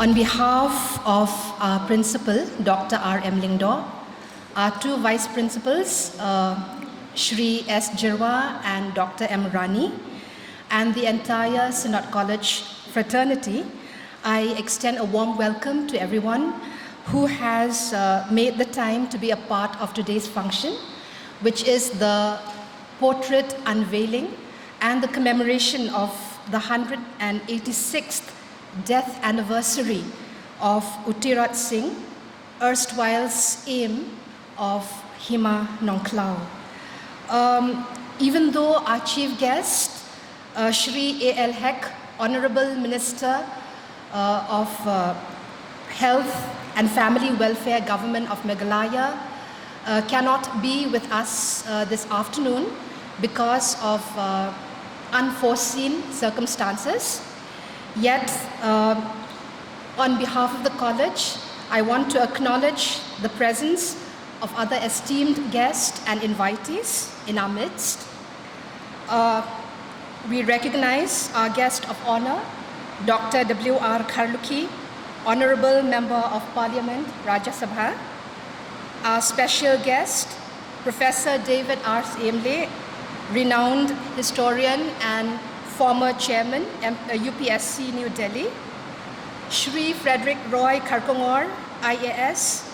On behalf of our principal, Dr. R.M. Lyngdoh, our two vice principals, Shri S. Jirwa and Dr. M. Rani, and the entire Synod College fraternity, I extend a warm welcome to everyone who has made the time to be a part of today's function, which is the portrait unveiling and the commemoration of the 186th death anniversary of Utirot Singh, erstwhile aim of Hima Nongklao. Even though our chief guest, Shri A.L. Hek, Honorable Minister of Health and Family Welfare Government of Meghalaya, cannot be with us this afternoon because of unforeseen circumstances. Yet, on behalf of the college, I want to acknowledge the presence of other esteemed guests and invitees in our midst. We recognize our guest of honor, Dr. W.R. Kharlukhi, Honorable Member of Parliament, Rajya Sabha. Our special guest, Professor David R. Aimle, renowned historian and former chairman, UPSC New Delhi. Shri Frederick Roy Kharkongor, IAS,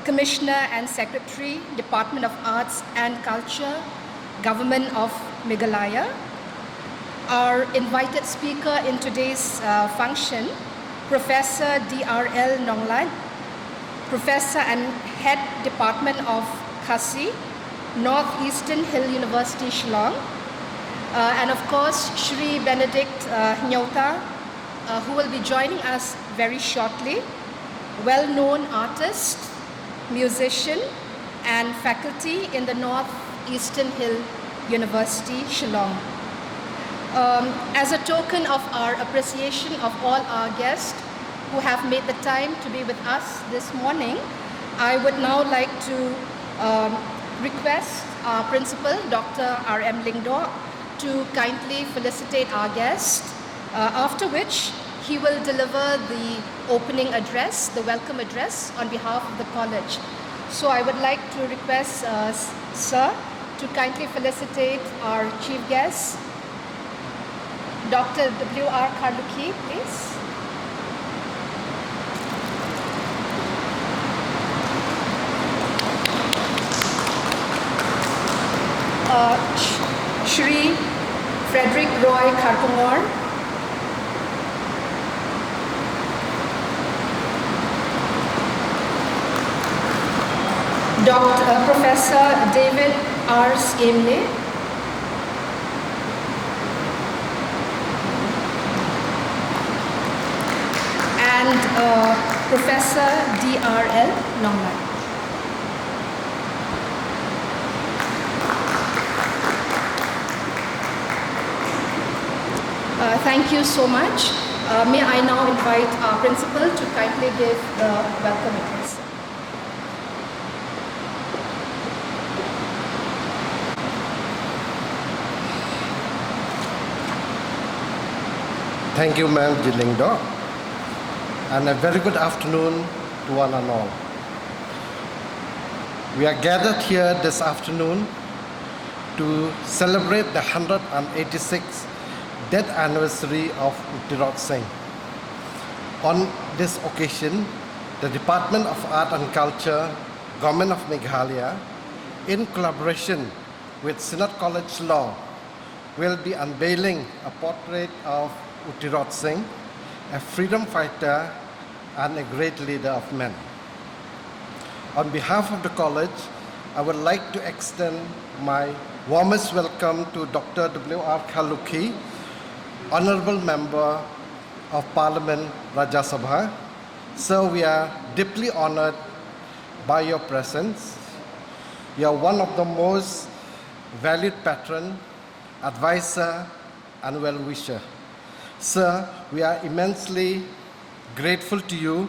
Commissioner and Secretary, Department of Arts and Culture, Government of Meghalaya. Our invited speaker in today's function, Professor D.R.L. Nonglat, Professor and Head Department of Khasi, Northeastern Hill University, Shillong. And of course, Shri Benedict Nyota, who will be joining us very shortly, well-known artist, musician, and faculty in the Northeastern Hill University, Shillong. As a token of our appreciation of all our guests who have made the time to be with us this morning, I would now like to request our principal, Dr. R.M. Lyngdoh, to kindly felicitate our guest, after which he will deliver the opening address, the welcome address on behalf of the college. So I would like to request Sir to kindly felicitate our chief guest, Dr. W.R. Kharlukhi, please. Shri Frederick Roy Kharkongor, Professor David R. Aimle, and Professor D.R.L. Nonglat. Thank you so much. May I now invite our principal to kindly give the welcome address. Thank you, Ma'am Lyngdoh, and a very good afternoon to one and all. We are gathered here this afternoon to celebrate the 186th death anniversary of Utirot Singh. On this occasion, the Department of Art and Culture, Government of Meghalaya, in collaboration with Synod College Law, will be unveiling a portrait of Utirot Singh, a freedom fighter and a great leader of men. On behalf of the college, I would like to extend my warmest welcome to Dr. W.R. Kharlukhi, Honorable Member of Parliament, Rajya Sabha. Sir, we are deeply honored by your presence. You are one of the most valued patron, advisor, and well-wisher. Sir, we are immensely grateful to you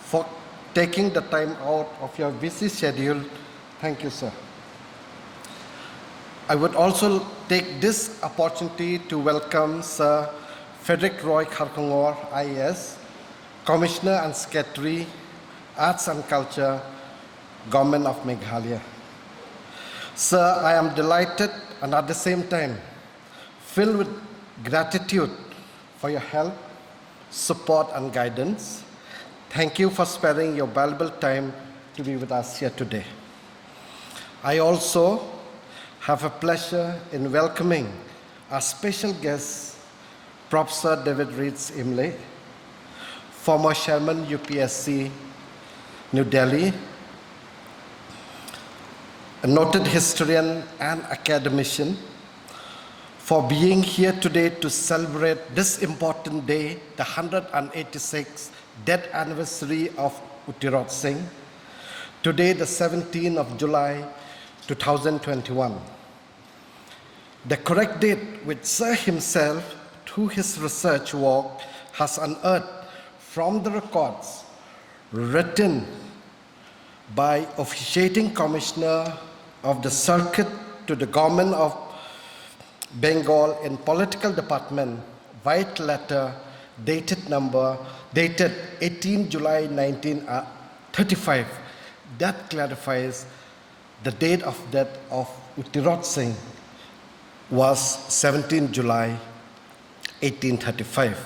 for taking the time out of your busy schedule. Thank you, sir. I would also take this opportunity to welcome Sir Frederick Roy Kharkongor, IAS, Commissioner and Secretary, Arts and Culture, Government of Meghalaya. Sir, I am delighted and at the same time filled with gratitude for your help, support and guidance. Thank you for sparing your valuable time to be with us here today. I also have a pleasure in welcoming our special guest, Professor David Reeds Imlay, former Chairman UPSC, New Delhi, a noted historian and academician, for being here today to celebrate this important day, the 186th death anniversary of Uttirot Singh, today the 17th of July 2021. The correct date which Sir himself, through his research work, has unearthed from the records written by officiating Commissioner of the Circuit to the Government of Bengal in Political Department, white letter dated 18 July 1935, that clarifies the date of death of Uttirot Singh was 17 July 1835.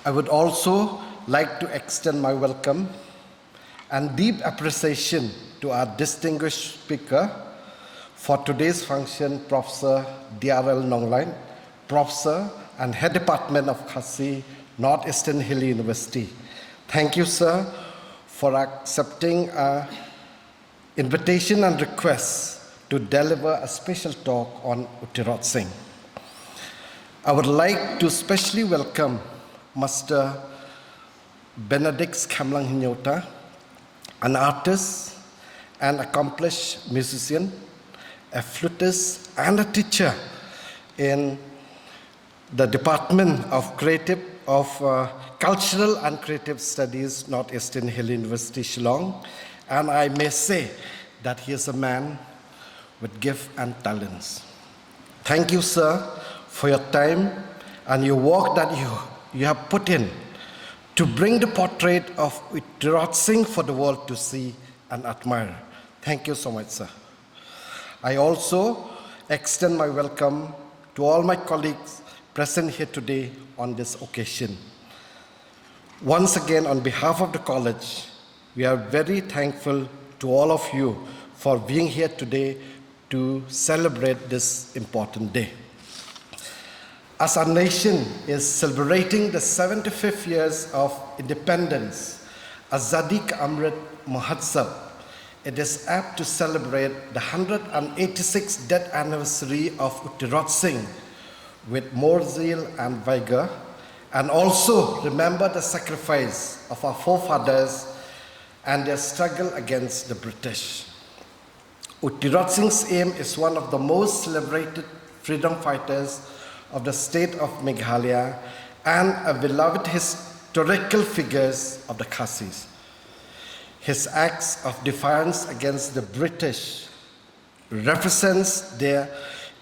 I would also like to extend my welcome and deep appreciation to our distinguished speaker for today's function, Professor D.R.L. Nonglain, Professor and Head Department of Khasi, Northeastern Hill University. Thank you, sir, for accepting our invitation and request to deliver a special talk on Uttirot Singh. I would like to specially welcome Master Benedict Khamlang Hinyota, an artist and accomplished musician, a flutist and a teacher in the Department of Cultural and Creative Studies, Northeastern Hill University, Shillong. And I may say that he is a man with gift and talents. Thank you, sir, for your time and your work that you have put in to bring the portrait of Uttirot Singh for the world to see and admire. Thank you so much, sir. I also extend my welcome to all my colleagues present here today on this occasion. Once again, on behalf of the college, we are very thankful to all of you for being here today to celebrate this important day. As our nation is celebrating the 75th years of independence, Azadi Ka Amrit Mahotsav, it is apt to celebrate the 186th death anniversary of Uttirot Singh with more zeal and vigor, and also remember the sacrifice of our forefathers and their struggle against the British. Uttirot Singh's aim is one of the most celebrated freedom fighters of the state of Meghalaya and a beloved historical figures of the Khasis. His acts of defiance against the British represents their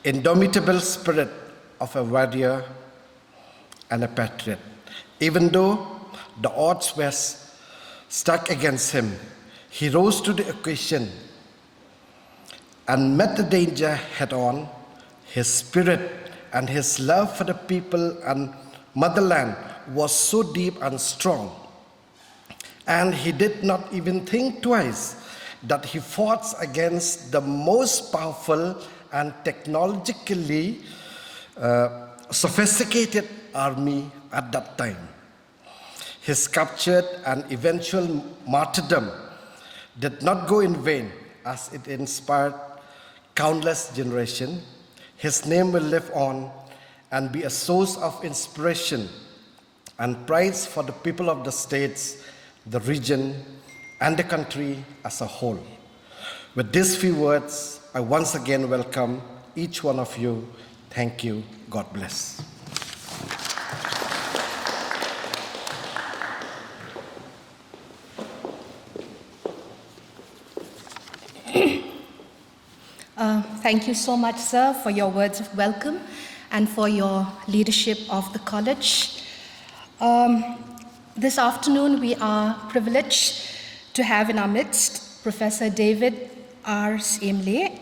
indomitable spirit of a warrior and a patriot. Even though the odds were stuck against him, he rose to the occasion and met the danger head-on. His spirit and his love for the people and motherland was so deep and strong, and he did not even think twice that he fought against the most powerful and technologically sophisticated army at that time. His capture and eventual martyrdom did not go in vain, as it inspired countless generations. His name will live on and be a source of inspiration and pride for the people of the states, the region, and the country as a whole. With these few words, I once again welcome each one of you. Thank you. God bless. Thank you so much, sir, for your words of welcome and for your leadership of the college. This afternoon, we are privileged to have in our midst Professor David R. Saimle,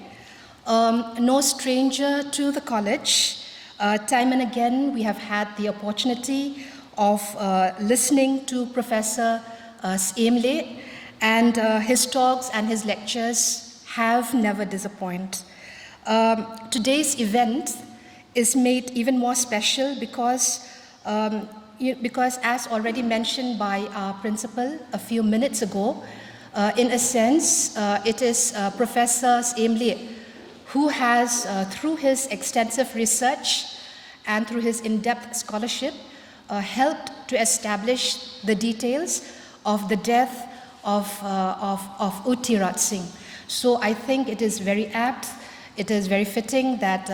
no stranger to the college. Time and again, we have had the opportunity of listening to Professor Saimle, and his talks and his lectures have never disappointed. Today's event is made even more special because as already mentioned by our principal a few minutes ago, in a sense, it is Professor Saimle who has, through his extensive research and through his in-depth scholarship, helped to establish the details of the death of U Tirat Singh. So I think it is very apt, it is very fitting that,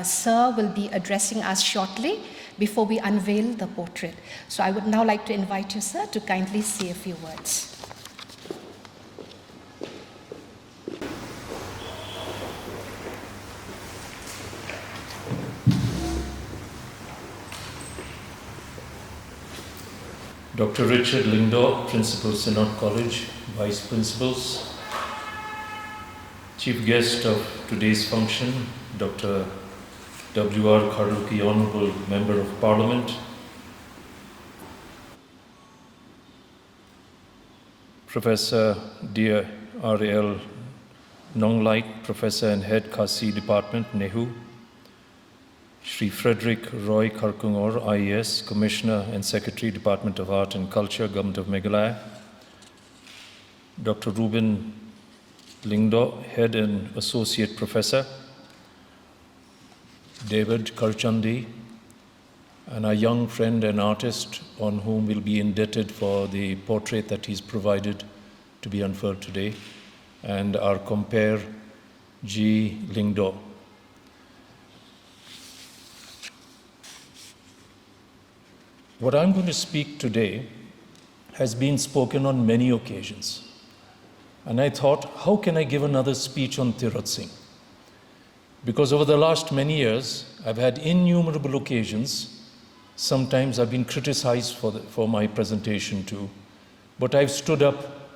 Sir will be addressing us shortly before we unveil the portrait. So I would now like to invite you, sir, to kindly say a few words. Dr. Richard Lyngdoh, Principal, Synod College, Vice Principals, Chief Guest of today's function, Dr. W.R. Kharluki, Honorable Member of Parliament, Professor Dear R.L. Nonglait, Professor and Head Khasi Department, NEHU, Shri Frederick Roy Kharkungor, IAS, Commissioner and Secretary, Department of Art and Culture, Government of Meghalaya, Dr. Ruben Lyngdoh, Head and Associate Professor, David Karchandi, and our young friend and artist on whom we'll be indebted for the portrait that he's provided to be unfurled today, and our compere, G. Lyngdoh. What I'm going to speak today has been spoken on many occasions. And I thought, how can I give another speech on Tirat Singh? Because over the last many years, I've had innumerable occasions. Sometimes I've been criticized for my presentation too. But I've stood up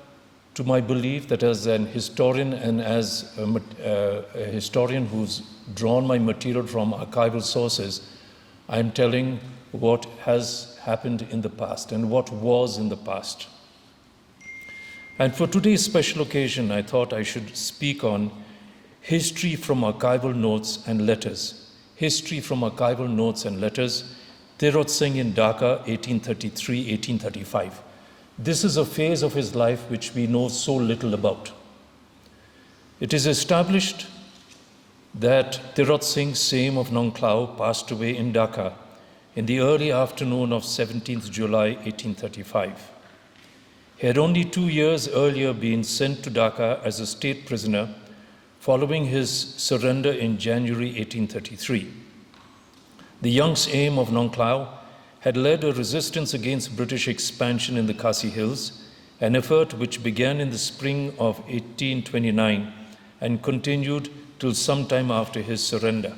to my belief that as an historian and as a historian who's drawn my material from archival sources, I'm telling what has happened in the past and what was in the past. And for today's special occasion, I thought I should speak on history from archival notes and letters. History from archival notes and letters, Tirat Singh in Dhaka, 1833-1835. This is a phase of his life which we know so little about. It is established that Tirat Singh Saim of Nongklao passed away in Dhaka in the early afternoon of 17th July 1835. He had only 2 years earlier been sent to Dhaka as a state prisoner following his surrender in January 1833. The young Saim of Nongklao had led a resistance against British expansion in the Khasi Hills, an effort which began in the spring of 1829 and continued till sometime after his surrender.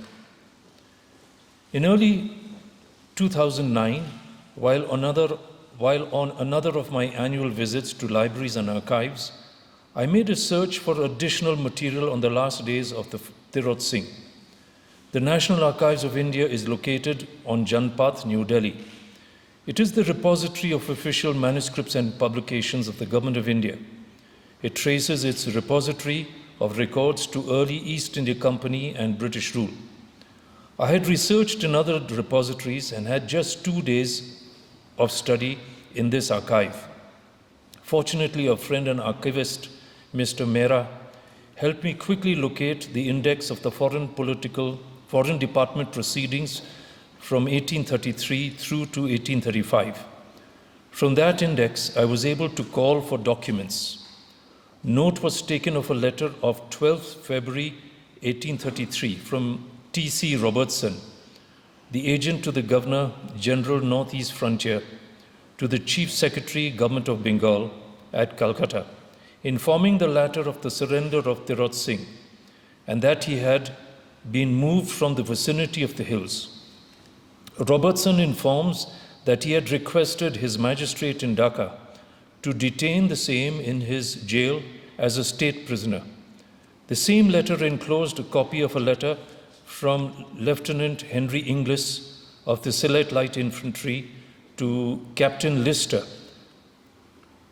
In early 2009, while on another of my annual visits to libraries and archives, I made a search for additional material on the last days of the Tirat Singh. The National Archives of India is located on Janpath, New Delhi. It is the repository of official manuscripts and publications of the Government of India. It traces its repository of records to early East India Company and British rule. I had researched in other repositories and had just 2 days of study in this archive. Fortunately, a friend and archivist, Mr. Mehra, helped me quickly locate the index of the Foreign Department proceedings from 1833 through to 1835. From that index, I was able to call for documents. Note was taken of a letter of 12th February 1833 from T.C. Robertson, the agent to the Governor General Northeast Frontier, to the Chief Secretary, Government of Bengal at Calcutta, informing the latter of the surrender of Tirat Singh and that he had been moved from the vicinity of the hills. Robertson informs that he had requested his magistrate in Dhaka to detain the same in his jail as a state prisoner. The same letter enclosed a copy of a letter from Lieutenant Henry Inglis of the Sylhet Light Infantry to Captain Lister,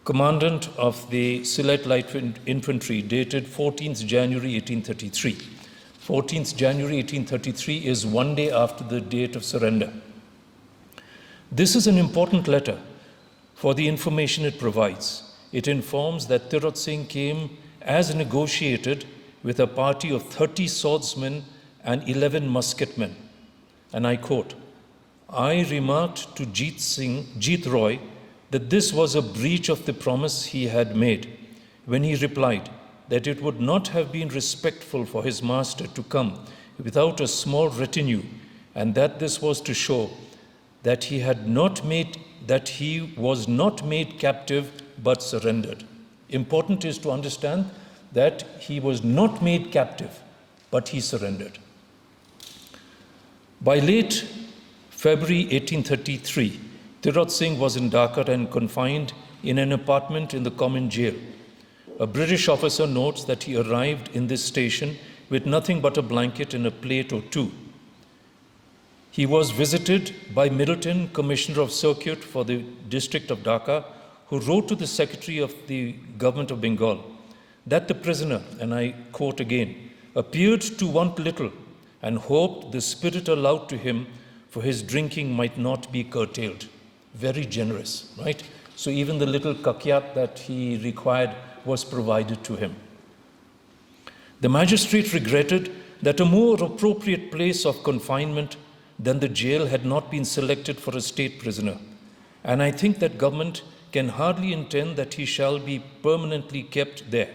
Commandant of the Sylhet Light Infantry, dated 14th January 1833. 14th January 1833 is one day after the date of surrender. This is an important letter for the information it provides. It informs that Tirot Singh came as negotiated with a party of 30 swordsmen and 11 musketmen. And I quote, "I remarked to Jeet Roy that this was a breach of the promise he had made, when he replied that it would not have been respectful for his master to come without a small retinue, and that this was to show that he was not made captive but surrendered." Important is to understand that he was not made captive, but he surrendered. By late February 1833, Tirot Singh was in Dhaka and confined in an apartment in the common jail. A British officer notes that he arrived in this station with nothing but a blanket and a plate or two. He was visited by Middleton, Commissioner of Circuit for the district of Dhaka, who wrote to the Secretary of the Government of Bengal that the prisoner, and I quote again, appeared to want little and hoped the spirit allowed to him for his drinking might not be curtailed. Very generous, right? So even the little kakyat that he required was provided to him. The magistrate regretted that a more appropriate place of confinement than the jail had not been selected for a state prisoner. And I think that government can hardly intend that he shall be permanently kept there.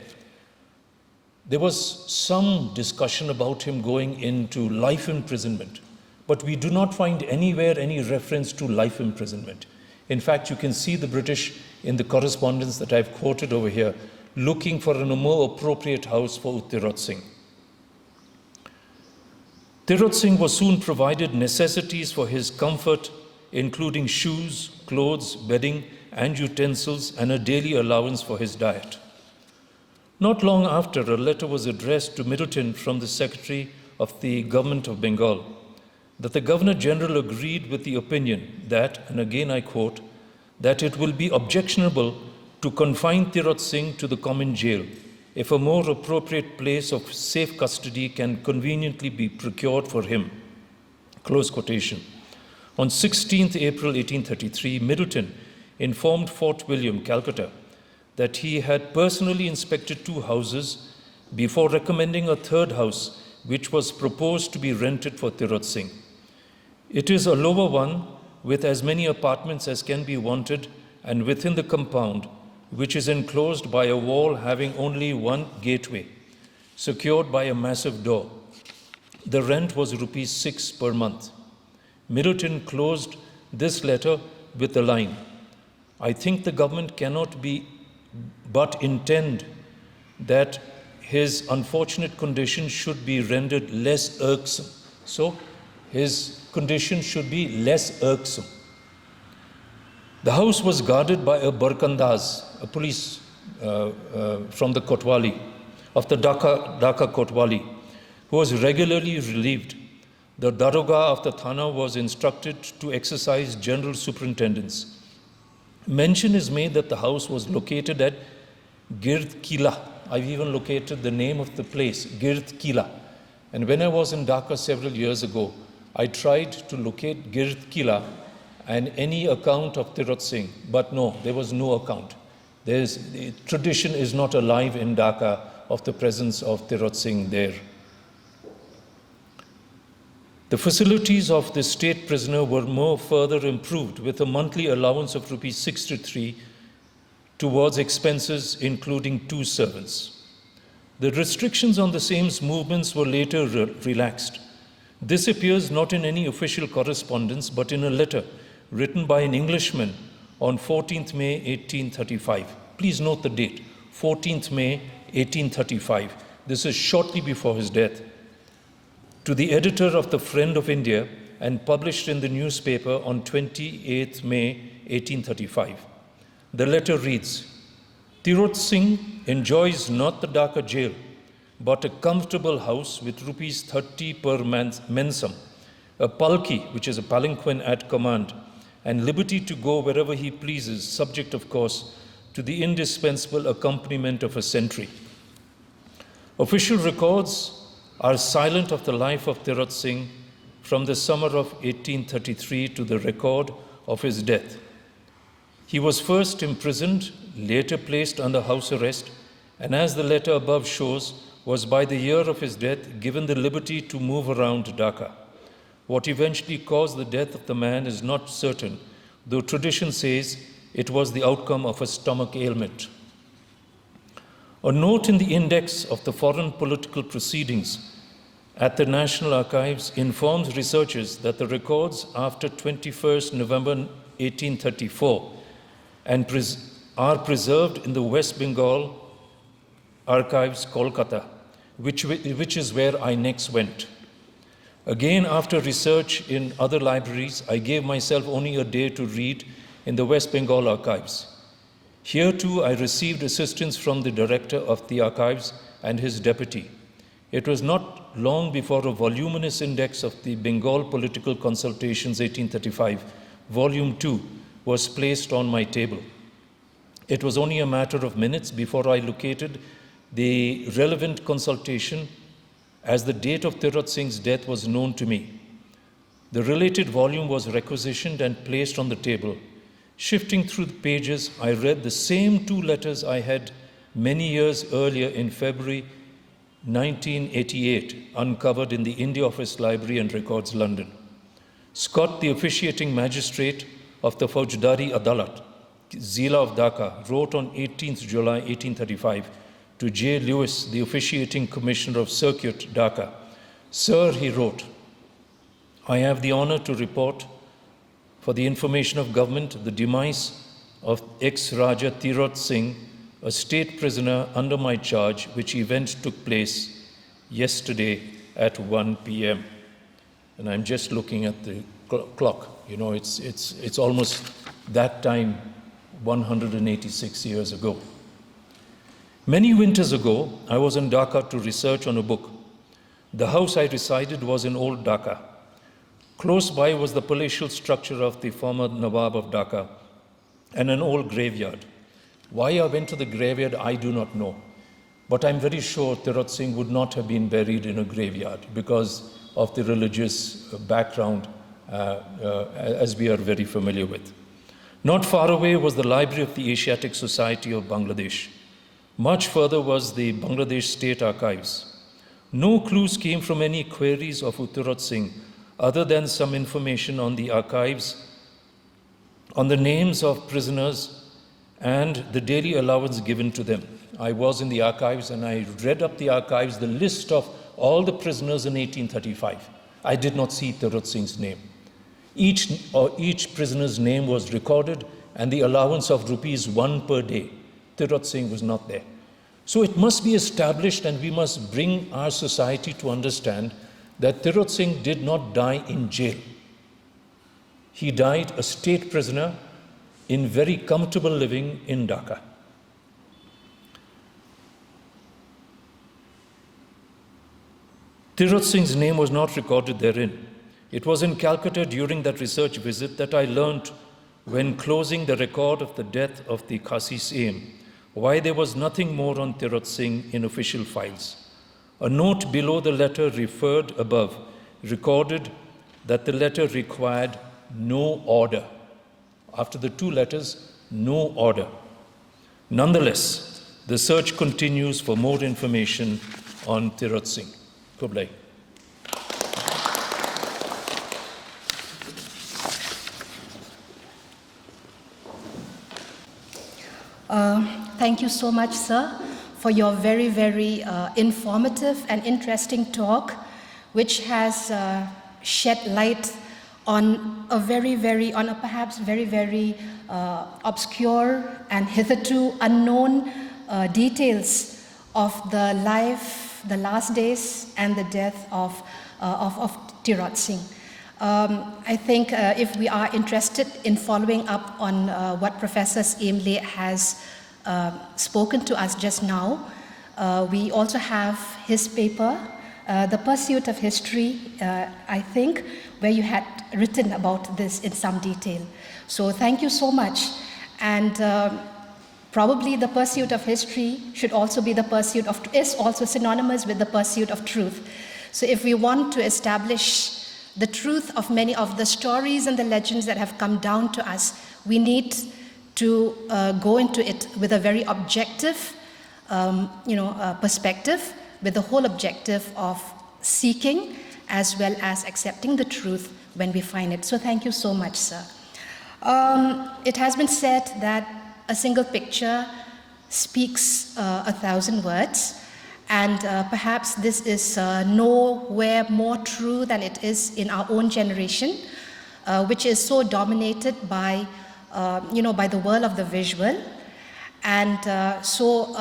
There was some discussion about him going into life imprisonment, but we do not find anywhere any reference to life imprisonment. In fact, you can see the British in the correspondence that I've quoted over here, looking for a more appropriate house for Tirot Singh. Tirot Singh was soon provided necessities for his comfort, including shoes, clothes, bedding, and utensils, and a daily allowance for his diet. Not long after, a letter was addressed to Middleton from the Secretary of the Government of Bengal, that the Governor-General agreed with the opinion that, and again I quote, that it will be objectionable to confine Tirot Singh to the common jail if a more appropriate place of safe custody can conveniently be procured for him. Close quotation. On 16th April 1833, Middleton informed Fort William, Calcutta, that he had personally inspected 2 houses before recommending a 3rd house, which was proposed to be rented for Tirot Singh. It is a lower one with as many apartments as can be wanted and within the compound, which is enclosed by a wall having only one gateway, secured by a massive door. The rent was ₹6 per month. Middleton closed this letter with the line, "I think the government cannot but intend that his unfortunate condition should be rendered less irksome." So his condition should be less irksome. The house was guarded by a Barkandaz, a police from the Kotwali, of the Dhaka Kotwali, who was regularly relieved. The Daroga of the Thana was instructed to exercise general superintendence. Mention is made that the house was located at Gird Kila. I've even located the name of the place, Gird Kila. And when I was in Dhaka several years ago, I tried to locate Gird Kila and any account of Tirot Singh, but no, there was no account. The tradition is not alive in Dhaka of the presence of Tirot Singh there. The facilities of the state prisoner were more further improved with a monthly allowance of ₹63 towards expenses including 2 servants. The restrictions on the same's movements were later relaxed. This appears not in any official correspondence but in a letter written by an Englishman on 14th May 1835. Please note the date, 14th May 1835. This is shortly before his death. To the editor of the Friend of India, and published in the newspaper on 28th May 1835. The letter reads, Tirot Singh enjoys not the Dhaka jail, but a comfortable house with rupees 30 per mensam, a palki, which is a palanquin at command, and liberty to go wherever he pleases, subject, of course, to the indispensable accompaniment of a sentry. Official records are silent of the life of Tirot Singh from the summer of 1833 to the record of his death. He was first imprisoned, later placed under house arrest, and as the letter above shows, was by the year of his death given the liberty to move around Dhaka. What eventually caused the death of the man is not certain, though tradition says it was the outcome of a stomach ailment. A note in the index of the foreign political proceedings at the National Archives informs researchers that the records after 21st November 1834 are preserved in the West Bengal Archives, Kolkata, which is where I next went. Again, after research in other libraries, I gave myself only a day to read in the West Bengal Archives. Here too, I received assistance from the director of the archives and his deputy. It was not long before a voluminous index of the Bengal Political Consultations 1835, Volume 2, was placed on my table. It was only a matter of minutes before I located the relevant consultation, as the date of Tirot Singh's death was known to me. The related volume was requisitioned and placed on the table. Shifting through the pages, I read the same two letters I had many years earlier in February 1988 uncovered in the India Office Library and Records, London. Scott, the officiating magistrate of the Faujdari Adalat, Zila of Dhaka, wrote on 18th July 1835 to J. Lewis, the officiating commissioner of Circuit, Dhaka. Sir, he wrote, I have the honor to report for the information of government the demise of ex-Raja Tirot Singh, a state prisoner under my charge, which event took place yesterday at 1 p.m. And I'm just looking at the clock. You know, it's almost that time 186 years ago. Many winters ago, I was in Dhaka to research on a book. The house I resided was in Old Dhaka. Close by was the palatial structure of the former Nawab of Dhaka and an old graveyard. Why I went to the graveyard, I do not know. But I'm very sure Tirot Singh would not have been buried in a graveyard because of the religious background, as we are very familiar with. Not far away was the library of the Asiatic Society of Bangladesh. Much further was the Bangladesh State Archives. No clues came from any queries of Tirot Singh other than some information on the archives, on the names of prisoners and the daily allowance given to them. I was in the archives and I read up the archives, the list of all the prisoners in 1835. I did not see Tirot Singh's name. Each prisoner's name was recorded and the allowance of ₹1 per day. Tirot Singh was not there. So it must be established, and we must bring our society to understand that Tirot Singh did not die in jail. He died a state prisoner in very comfortable living in Dhaka. Tirot Singh's name was not recorded therein. It was in Calcutta during that research visit that I learned, when closing the record of the death of the Khasis Aim, why there was nothing more on Tirot Singh in official files. A note below the letter referred above recorded that the letter required no order. After the two letters, no order. Nonetheless, the search continues for more information on Tirot Singh. Kublai. Thank you so much, sir, for your very, very informative and interesting talk, which has shed light on a perhaps very obscure and hitherto unknown details of the life, the last days, and the death of Tirot Singh. I think if we are interested in following up on what Professor Aimle has spoken to us just now, we also have his paper, The Pursuit of History, I think, where you had written about this in some detail. So thank you so much. And probably the pursuit of history should also be is also synonymous with the pursuit of truth. So if we want to establish the truth of many of the stories and the legends that have come down to us, we need to go into it with a very objective perspective, with the whole objective of seeking as well as accepting the truth when we find it. So thank you so much, sir. It has been said that a single picture speaks 1,000 words. And perhaps this is nowhere more true than it is in our own generation, which is so dominated by, by the world of the visual. And so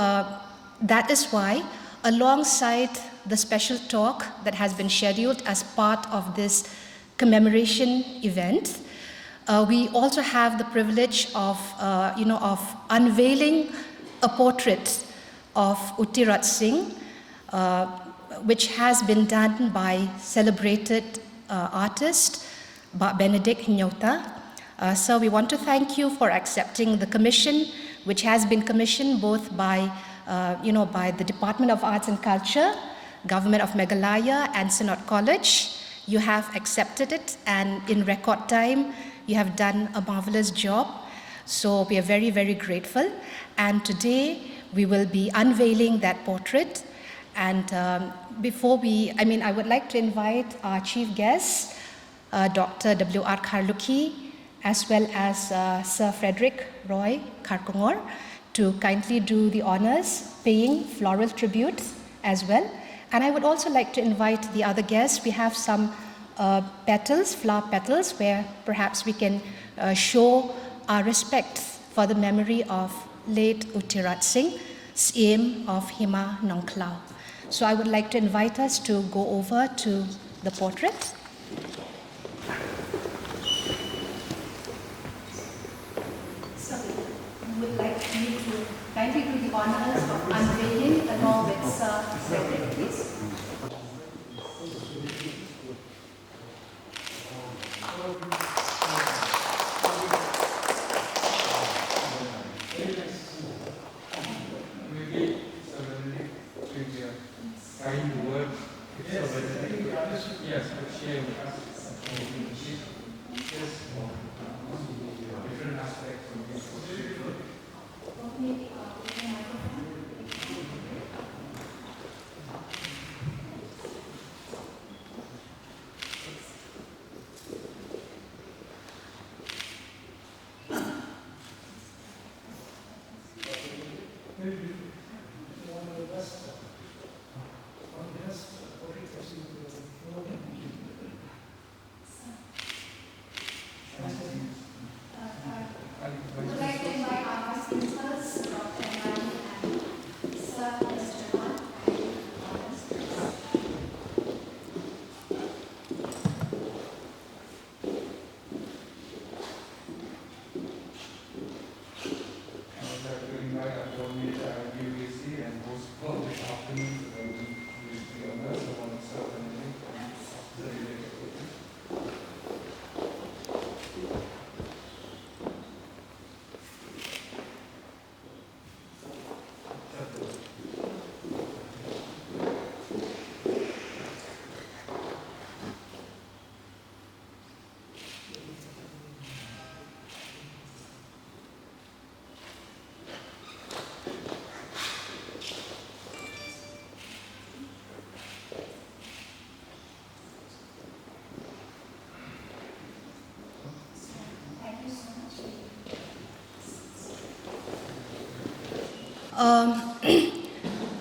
that is why, alongside the special talk that has been scheduled as part of this commemoration event, we also have the privilege of unveiling a portrait of Uttirat Singh, which has been done by celebrated artist Benedict Nyota. So we want to thank you for accepting the commission, which has been commissioned both by the Department of Arts and Culture, Government of Meghalaya, and Synod College. You have accepted it, and in record time, you have done a marvelous job. So we are very, very grateful. And today, we will be unveiling that portrait. And I would like to invite our chief guest, Dr. W.R. Kharlukhi, as well as Sir Frederick Roy Kharkongor, to kindly do the honors, paying floral tribute as well. And I would also like to invite the other guests. We have some flower petals, where perhaps we can show our respect for the memory of late Uttirat Singh, Siem of Hima Nongklao. So I would like to invite us to go over to the portrait. So we would like you to kindly do the honors of unveiling along with Sir Frederick, please.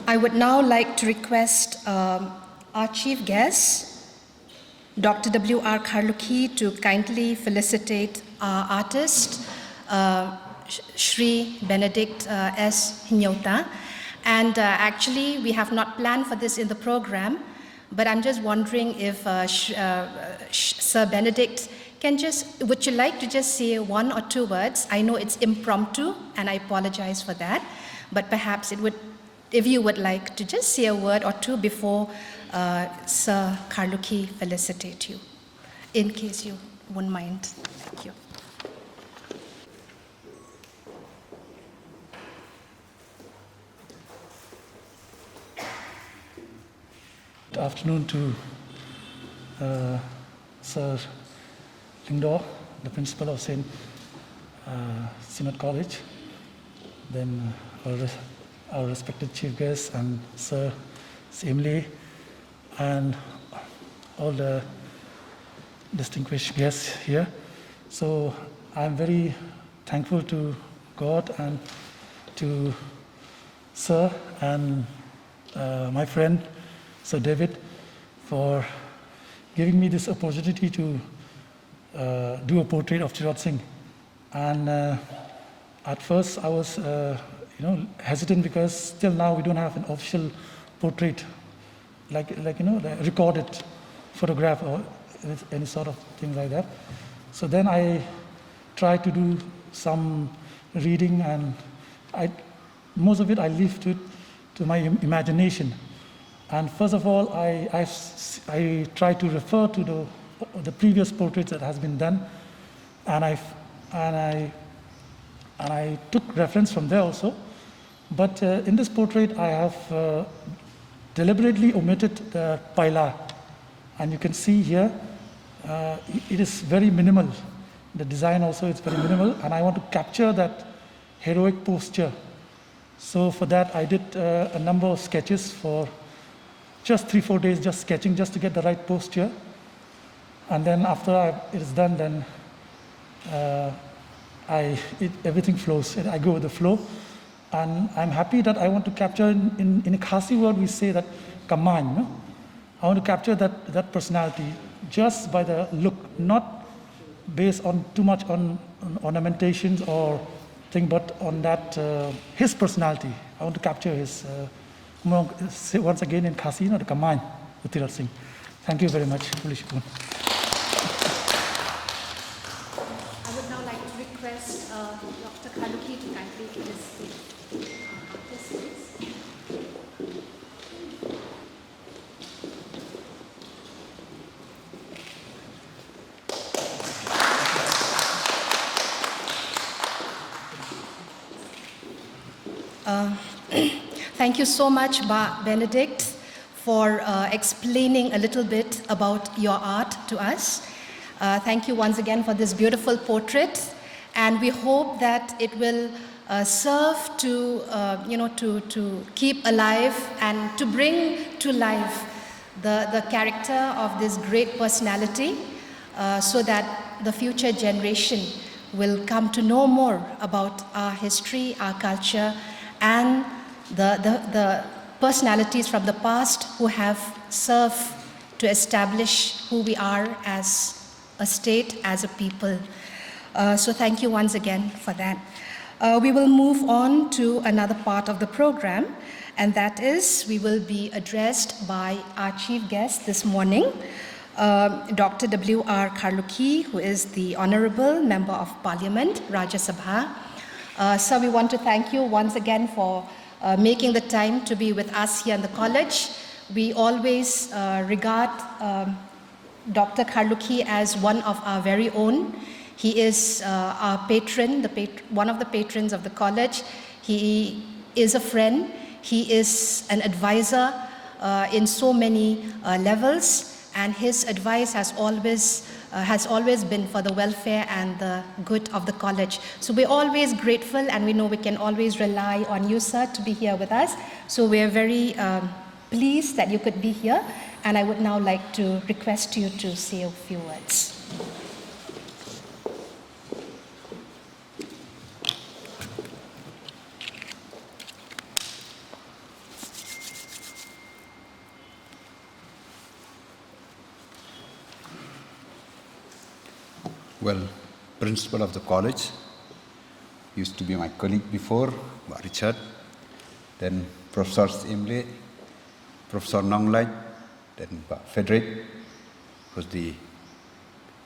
I would now like to request our chief guest, Dr. W.R. Kharlukhi, to kindly felicitate our artist, Shri Benedict S. Nyota. And actually, we have not planned for this in the program, but I'm just wondering if Sir Benedict would you like to just say one or two words? I know it's impromptu, and I apologize for that, but perhaps if you would like to just say a word or two before Sir Karluki felicitate you, in case you wouldn't mind. Thank you. Good afternoon to Sir Lingdor, the principal of St. Simon College, then our respected chief guests, and Sir Simle, and all the distinguished guests here. So I'm very thankful to God and to Sir and my friend Sir David for giving me this opportunity to do a portrait of Tirot Singh. And at first I was hesitant because still now we don't have an official portrait, like the recorded photograph or any sort of thing like that. So then I tried to do some reading, and most of it I leave to my imagination. And first of all, I try to refer to the previous portraits that has been done, and I took reference from there also. But in this portrait, I have deliberately omitted the paila, and you can see here it is very minimal. The design also is very minimal, and I want to capture that heroic posture. So for that, I did a number of sketches for just 3-4 days, just sketching, just to get the right posture. And then after it is done, then everything flows. I go with the flow. And I'm happy that I want to capture, in a Khasi word we say that kaman. No? I want to capture that personality just by the look, not based on too much on ornamentations or thing, but on that his personality. I want to capture his, once again in Khasi, the kaman with Tirot Singh. Thank you very much. I would now like to request Dr. Karluki to kindly give his speech. Thank you so much, Benedict, for explaining a little bit about your art to us. Thank you once again for this beautiful portrait, and we hope that it will serve to keep alive and to bring to life the character of this great personality, so that the future generation will come to know more about our history, our culture, and the personalities from the past who have served to establish who we are as a state, as a people. So thank you once again for that. We will move on to another part of the program, and that is we will be addressed by our chief guest this morning, Dr. W.R. Karluki, who is the Honorable Member of Parliament, Rajya Sabha. So we want to thank you once again for making the time to be with us here in the college. We always regard Dr. Karluki as one of our very own. He is our patron, one of the patrons of the college. He is a friend. He is an advisor in so many levels, and his advice has always been for the welfare and the good of the college. So we're always grateful, and we know we can always rely on you, sir, to be here with us. So we're very pleased that you could be here, and I would now like to request you to say a few words. Well, principal of the college, used to be my colleague before, Richard, then Professor Simle, Professor Nonglai, then Frederick, who's the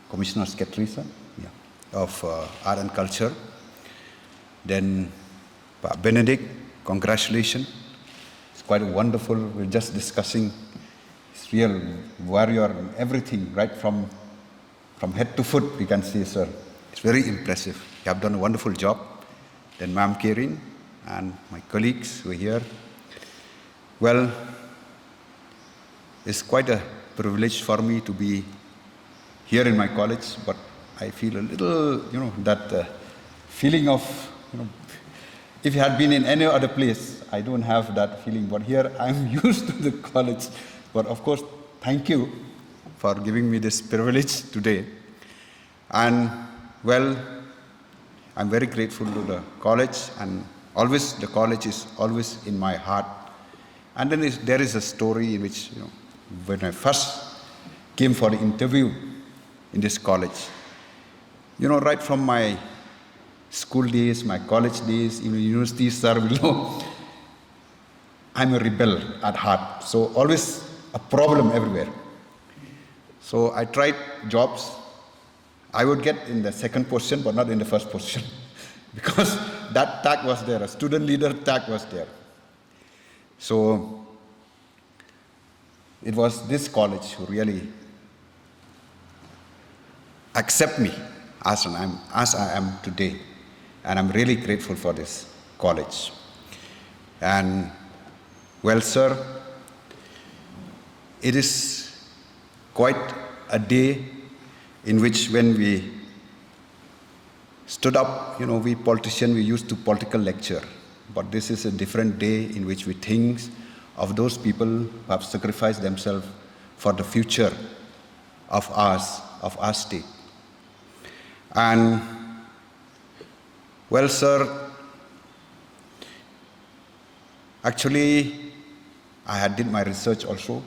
Commissioner Secretary, sir, of Art and Culture. Then Benedict, congratulations. It's quite wonderful. We're just discussing his real warrior and everything, right from head to foot, we can see, sir. It's very impressive. You have done a wonderful job. Then Ma'am Kirin and my colleagues who are here. Well, it's quite a privilege for me to be here in my college, but I feel a little, that feeling of, if you had been in any other place, I don't have that feeling, but here I'm used to the college. But of course, thank you for giving me this privilege today. And well, I'm very grateful to the college, and always the college is always in my heart. And then there is a story in which, when I first came for the interview in this college, right from my school days, my college days, even university, sir will know, I'm a rebel at heart. So always a problem everywhere. So I tried jobs. I would get in the second position, but not in the first position, because that tag was there, a student leader tag was there. So it was this college who really accept me as I am today. And I'm really grateful for this college. And well, sir, it is quite a day in which when we stood up, we politicians, we used to political lecture. But this is a different day in which we think of those people who have sacrificed themselves for the future of us, of our state. And well, sir, actually, I had did my research also.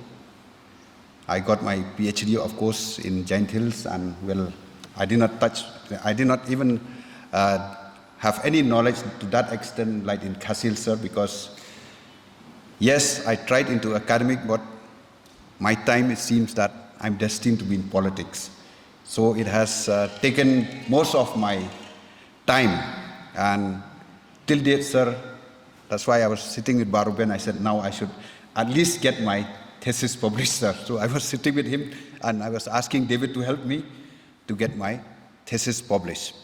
I got my PhD, of course, in Giant Hills, and well, I did not even have any knowledge to that extent like in Kasil, sir, because yes, I tried into academic, but my time, it seems that I'm destined to be in politics. So it has taken most of my time, and till date, sir, that's why I was sitting with Baruben. I said, now I should at least get my thesis published, sir. So I was sitting with him, and I was asking David to help me to get my thesis published.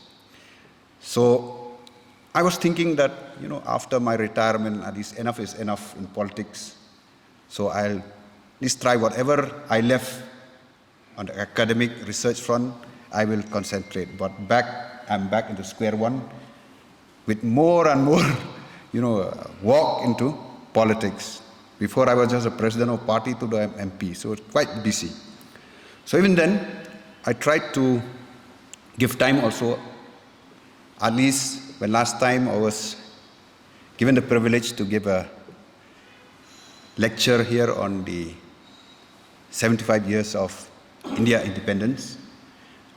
So I was thinking that, after my retirement, at least enough is enough in politics. So I'll at least try whatever I left on the academic research front, I will concentrate. But I'm back into square one with more and more, walk into politics. Before I was just a president of party to the MP, so it's quite busy. So even then, I tried to give time also. At least when last time I was given the privilege to give a lecture here on the 75 years of India independence,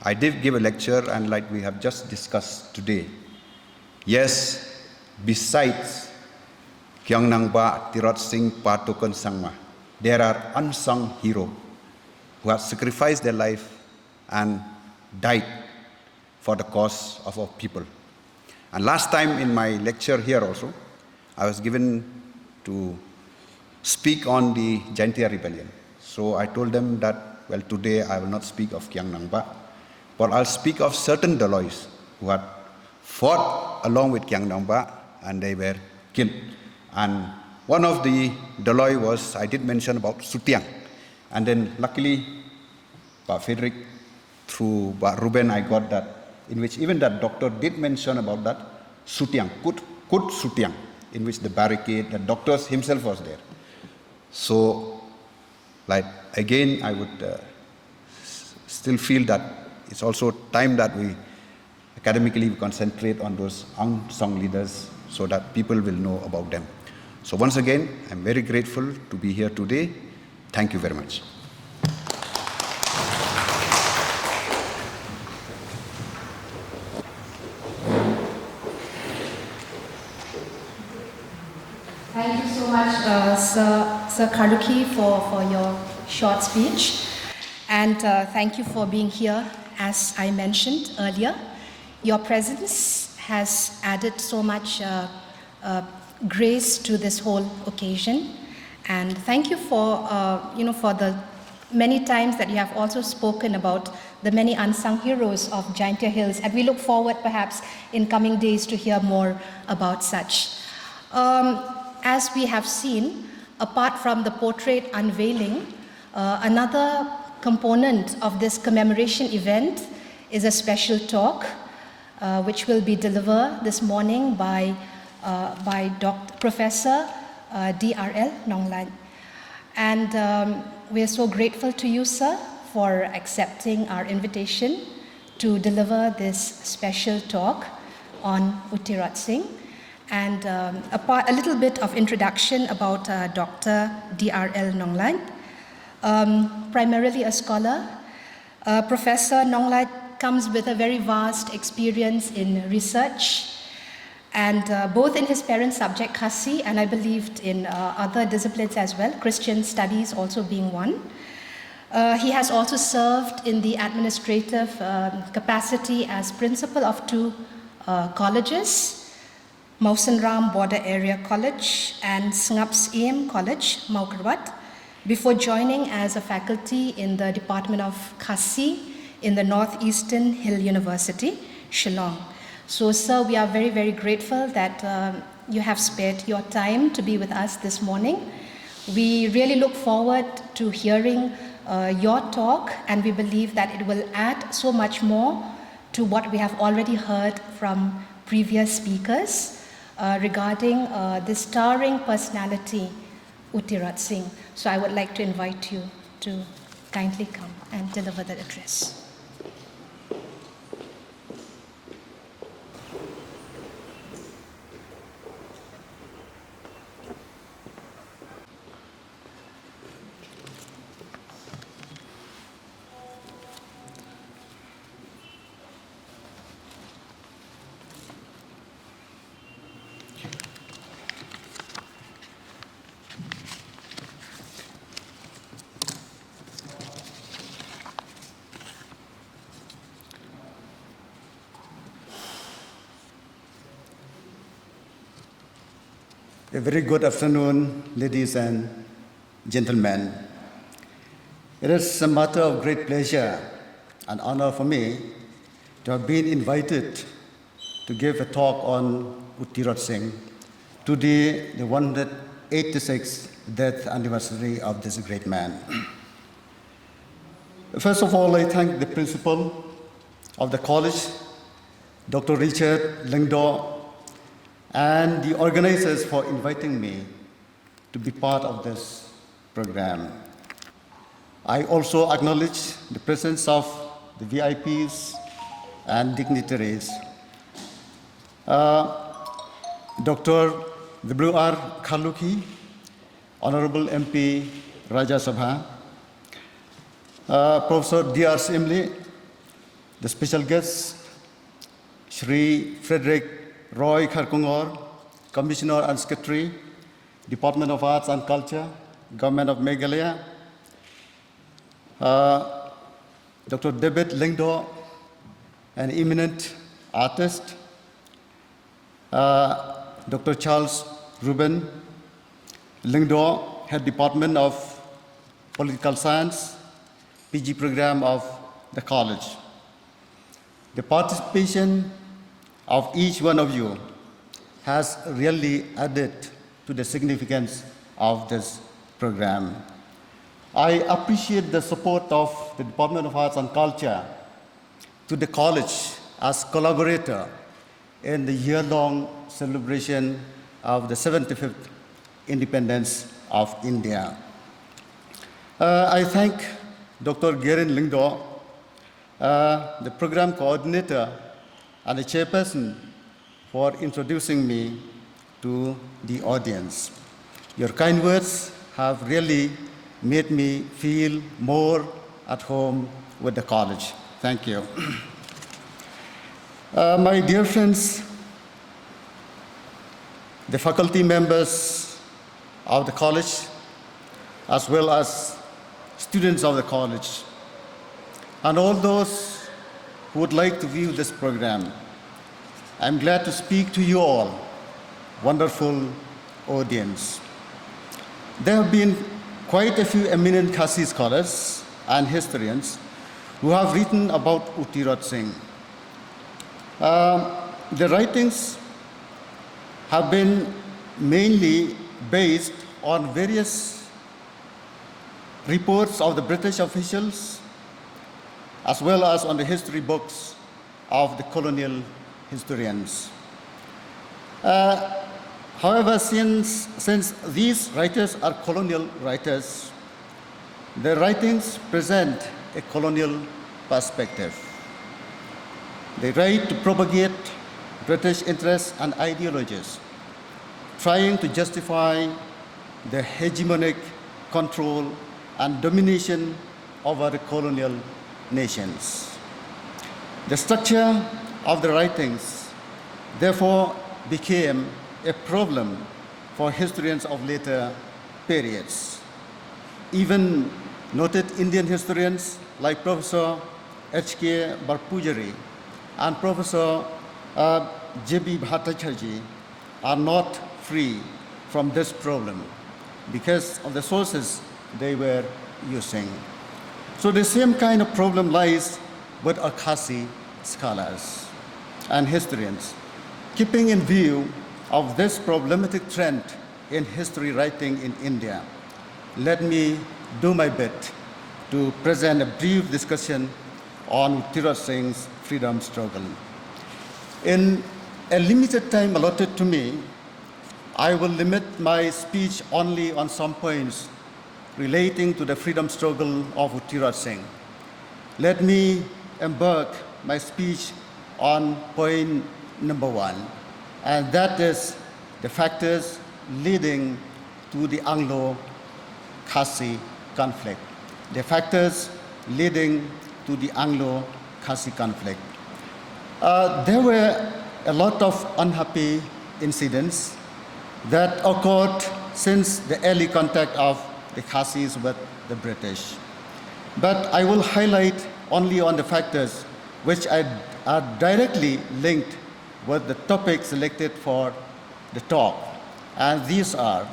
I did give a lecture, and like we have just discussed today, yes, besides Kyang Nangba, Tirot Singh, Patokan Sangma, there are unsung heroes who have sacrificed their life and died for the cause of our people. And last time in my lecture here also, I was given to speak on the Jaintia rebellion. So I told them that, well, today I will not speak of Kyang Nangba, but I'll speak of certain Dolois who had fought along with Kyang Nangba, and they were killed. And one of the Doloi was, I did mention about Sutiang. And then luckily, Pak Frederick, through Pak Ruben, I got that, in which even that doctor did mention about that Sutiang, Kut Sutiang, in which the barricade, the doctors himself was there. So, like, again, I would still feel that it's also time that we academically concentrate on those unsung leaders so that people will know about them. So once again, I'm very grateful to be here today. Thank you very much. Thank you so much, Sir Karluki, for your short speech. And thank you for being here. As I mentioned earlier, your presence has added so much grace to this whole occasion. And thank you for, for the many times that you have also spoken about the many unsung heroes of Jaintia Hills. And we look forward perhaps in coming days to hear more about such. As we have seen, apart from the portrait unveiling, another component of this commemoration event is a special talk which will be delivered this morning by Professor D.R.L. Nonglan. And we are so grateful to you, sir, for accepting our invitation to deliver this special talk on Utirot Singh. And a little bit of introduction about Dr. D.R.L. Nonglan. Primarily a scholar, Professor Nonglan comes with a very vast experience in research, and both in his parent subject Khasi, and I believed in other disciplines as well, Christian studies also being one. He has also served in the administrative capacity as principal of two colleges, Mausan Ram Border Area College and Sngaps EM College, Maukarwat, before joining as a faculty in the Department of Khasi in the Northeastern Hill University, Shillong. So, sir, we are very, very grateful that you have spared your time to be with us this morning. We really look forward to hearing your talk, and we believe that it will add so much more to what we have already heard from previous speakers regarding this towering personality, Utirot Singh. So I would like to invite you to kindly come and deliver the address. A very good afternoon, ladies and gentlemen. It is a matter of great pleasure and honor for me to have been invited to give a talk on Utirot Singh, today the 186th death anniversary of this great man. First of all, I thank the principal of the college, Dr. Richard Lingdo, and the organizers for inviting me to be part of this program. I also acknowledge the presence of the VIPs and dignitaries. Dr. W.R. Kharlukhi, Honorable MP Rajya Sabha, Professor D.R. Simli, the special guest, Shri Frederick Roy Kharkongor, Commissioner and Secretary, Department of Arts and Culture, Government of Meghalaya, Dr. David Lingdo, an eminent artist, Dr. Charles Ruben Lingdo, Head Department of Political Science, PG program of the college. The participation of each one of you has really added to the significance of this program. I appreciate the support of the Department of Arts and Culture to the college as collaborator in the year-long celebration of the 75th independence of India. I thank Dr. Gerin Lingdo, the program coordinator and the chairperson, for introducing me to the audience. Your kind words have really made me feel more at home with the college. Thank you. My dear friends, the faculty members of the college, as well as students of the college, and all those who would like to view this program. I'm glad to speak to you all, wonderful audience. There have been quite a few eminent Khasi scholars and historians who have written about U Tirot Singh. The writings have been mainly based on various reports of the British officials, as well as on the history books of the colonial historians. However, since these writers are colonial writers, their writings present a colonial perspective. They write to propagate British interests and ideologies, trying to justify their hegemonic control and domination over the colonial nations. The structure of the writings, therefore, became a problem for historians of later periods. Even noted Indian historians like Professor H.K. Barpujari and Professor J.B. Bhattacharjee are not free from this problem because of the sources they were using. So the same kind of problem lies with our Khasi scholars and historians. Keeping in view of this problematic trend in history writing in India, let me do my bit to present a brief discussion on Tirot Singh's freedom struggle. In a limited time allotted to me, I will limit my speech only on some points relating to the freedom struggle of Tirot Singh. Let me embark my speech on point number 1, and that is the factors leading to the Anglo-Khasi conflict. The factors leading to the Anglo-Khasi conflict. There were a lot of unhappy incidents that occurred since the early contact of the Khasis with the British. But I will highlight only on the factors which are directly linked with the topic selected for the talk. And these are,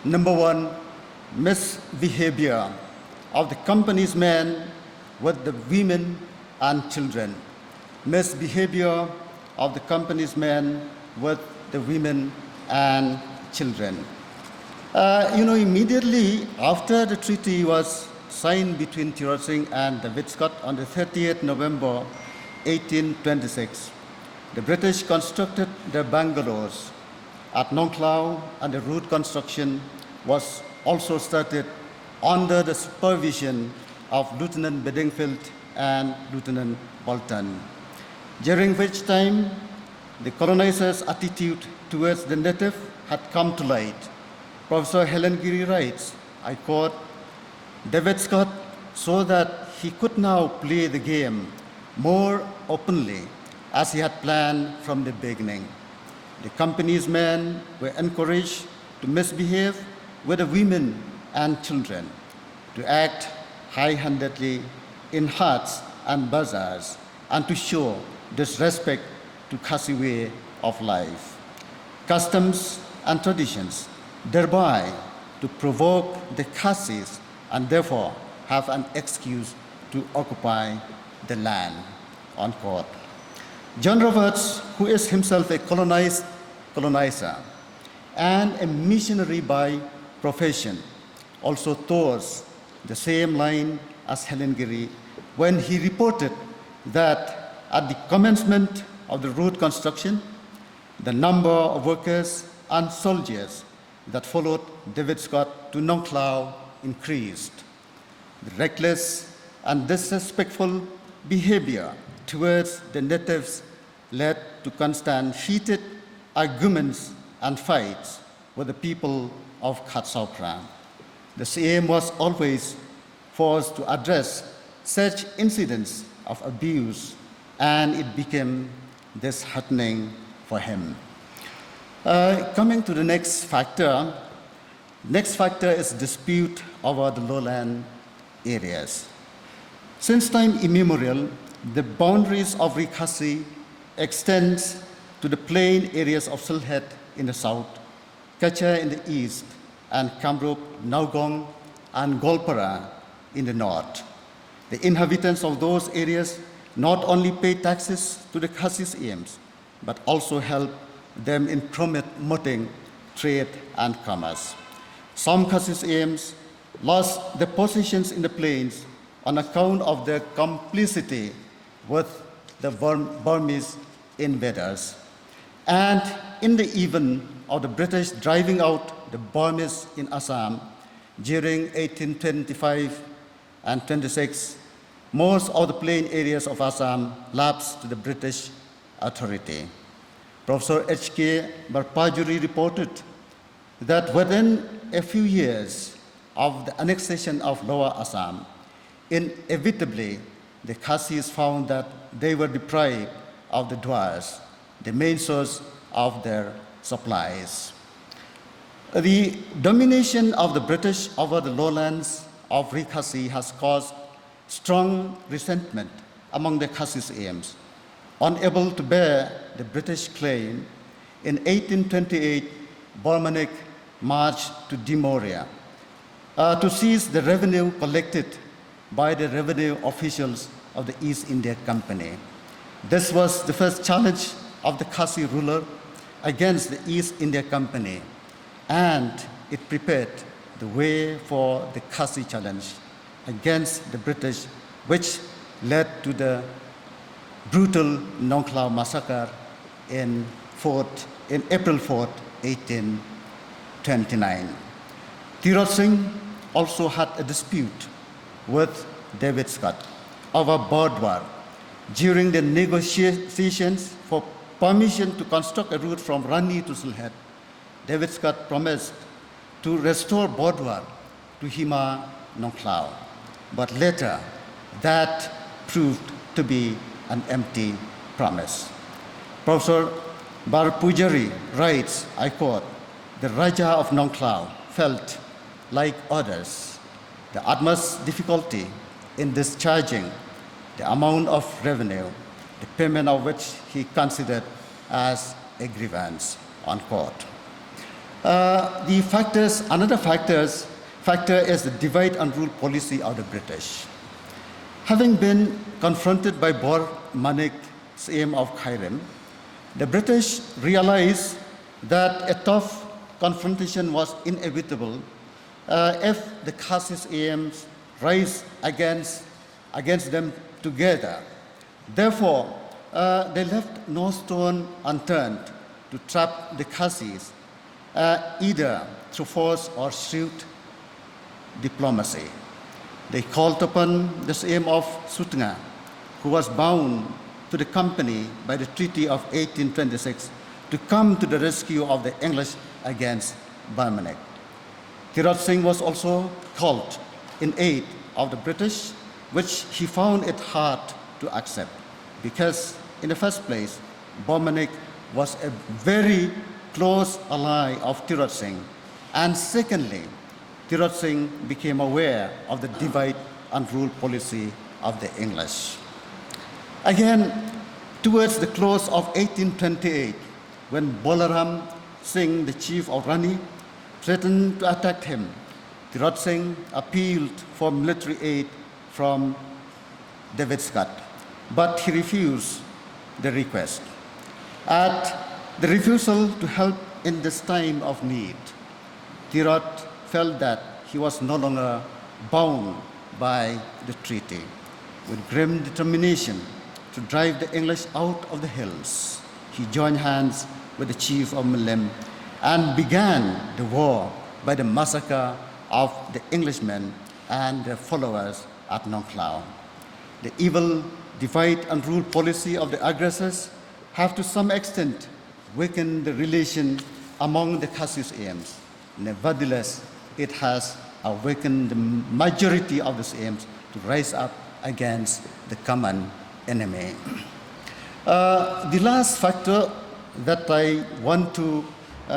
number 1, misbehavior of the company's men with the women and children. Misbehavior of the company's men with the women and children. Immediately after the treaty was signed between Tirot Singh and David Scott on the 30th November 1826, the British constructed their bungalows at Nongklao, and the road construction was also started under the supervision of Lieutenant Bedingfield and Lieutenant Bolton, during which time the colonizers' attitude towards the native had come to light. Professor Helen Giri writes, I quote, David Scott saw that he could now play the game more openly as he had planned from the beginning. The company's men were encouraged to misbehave with the women and children, to act high-handedly in huts and bazaars, and to show disrespect to Khasi way of life, customs and traditions, thereby to provoke the Khasis and therefore have an excuse to occupy the land, unquote. John Roberts, who is himself a colonizer and a missionary by profession, also toes the same line as Helen Giri when he reported that at the commencement of the road construction, the number of workers and soldiers that followed David Scott to Nongklao increased. The reckless and disrespectful behavior towards the natives led to constant heated arguments and fights with the people of Khatsapra. The CM was always forced to address such incidents of abuse, and it became disheartening for him. Coming to the next factor is dispute over the lowland areas. Since time immemorial, the boundaries of Rikhasi extends to the plain areas of Sylhet in the south, Kacha in the east, and Kamrup, Naugong, and Golpara in the north. The inhabitants of those areas not only pay taxes to the Khasis Eames, but also help them in promoting trade and commerce. Some Khasis Eames lost their positions in the plains on account of their complicity with the Burmese invaders. And in the event of the British driving out the Burmese in Assam during 1825 and 26, most of the plain areas of Assam lapsed to the British authority. Professor H.K. Barpajuri reported that within a few years of the annexation of Lower Assam, inevitably the Khasis found that they were deprived of the dwars, the main source of their supplies. The domination of the British over the lowlands of Rikhasi has caused strong resentment among the Khasis Eames. Unable to bear the British claim, in 1828, Bormanik marched to Dimoria to seize the revenue collected by the revenue officials of the East India Company. This was the first challenge of the Khasi ruler against the East India Company, and it prepared the way for the Khasi challenge against the British, which led to the brutal Nongklao massacre in April 4, 1829. Tirot Singh also had a dispute with David Scott over Bordwar. During the negotiations for permission to construct a route from Rani to Sylhet, David Scott promised to restore Bordwar to Hima Nongklao. But later, that proved to be an empty promise. Professor Barpujari writes, I quote, "The Raja of Nongklao felt, like others, the utmost difficulty in discharging the amount of revenue, the payment of which he considered as a grievance," unquote. Another factor is the divide and rule policy of the British. Having been confronted by Bormanik's aim of Khairem, the British realized that a tough confrontation was inevitable if the Khasis aims rise against them together. Therefore, they left no stone unturned to trap the Khasis, either through force or shrewd diplomacy. They called upon the Siem of Sutnga, who was bound to the company by the Treaty of 1826, to come to the rescue of the English against Burmanik. Tirot Singh was also called in aid of the British, which he found it hard to accept because, in the first place, Burmanik was a very close ally of Tirot Singh, and secondly, Tirot Singh became aware of the divide and rule policy of the English. Again, towards the close of 1828, when Bolaram Singh, the chief of Rani, threatened to attack him, Tirot Singh appealed for military aid from David Scott, but he refused the request. At the refusal to help in this time of need, Tirot felt that he was no longer bound by the treaty. With grim determination to drive the English out of the hills, he joined hands with the chief of Milem and began the war by the massacre of the Englishmen and their followers at Nongklao. The evil divide and rule policy of the aggressors have to some extent weakened the relation among the Khasis aims. Nevertheless, it has awakened the majority of the aims to rise up against the common enemy. The last factor that I want to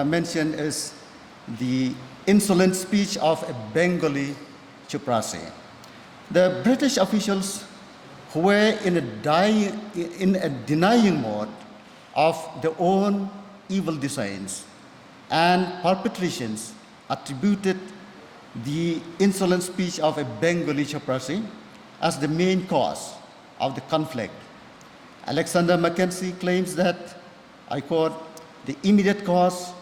mention is the insolent speech of a Bengali Chuprasi. The British officials who were in a denying mode of their own evil designs and perpetrations attributed the insolent speech of a Bengali chaprasi as the main cause of the conflict. Alexander Mackenzie claims that, I quote, the immediate cause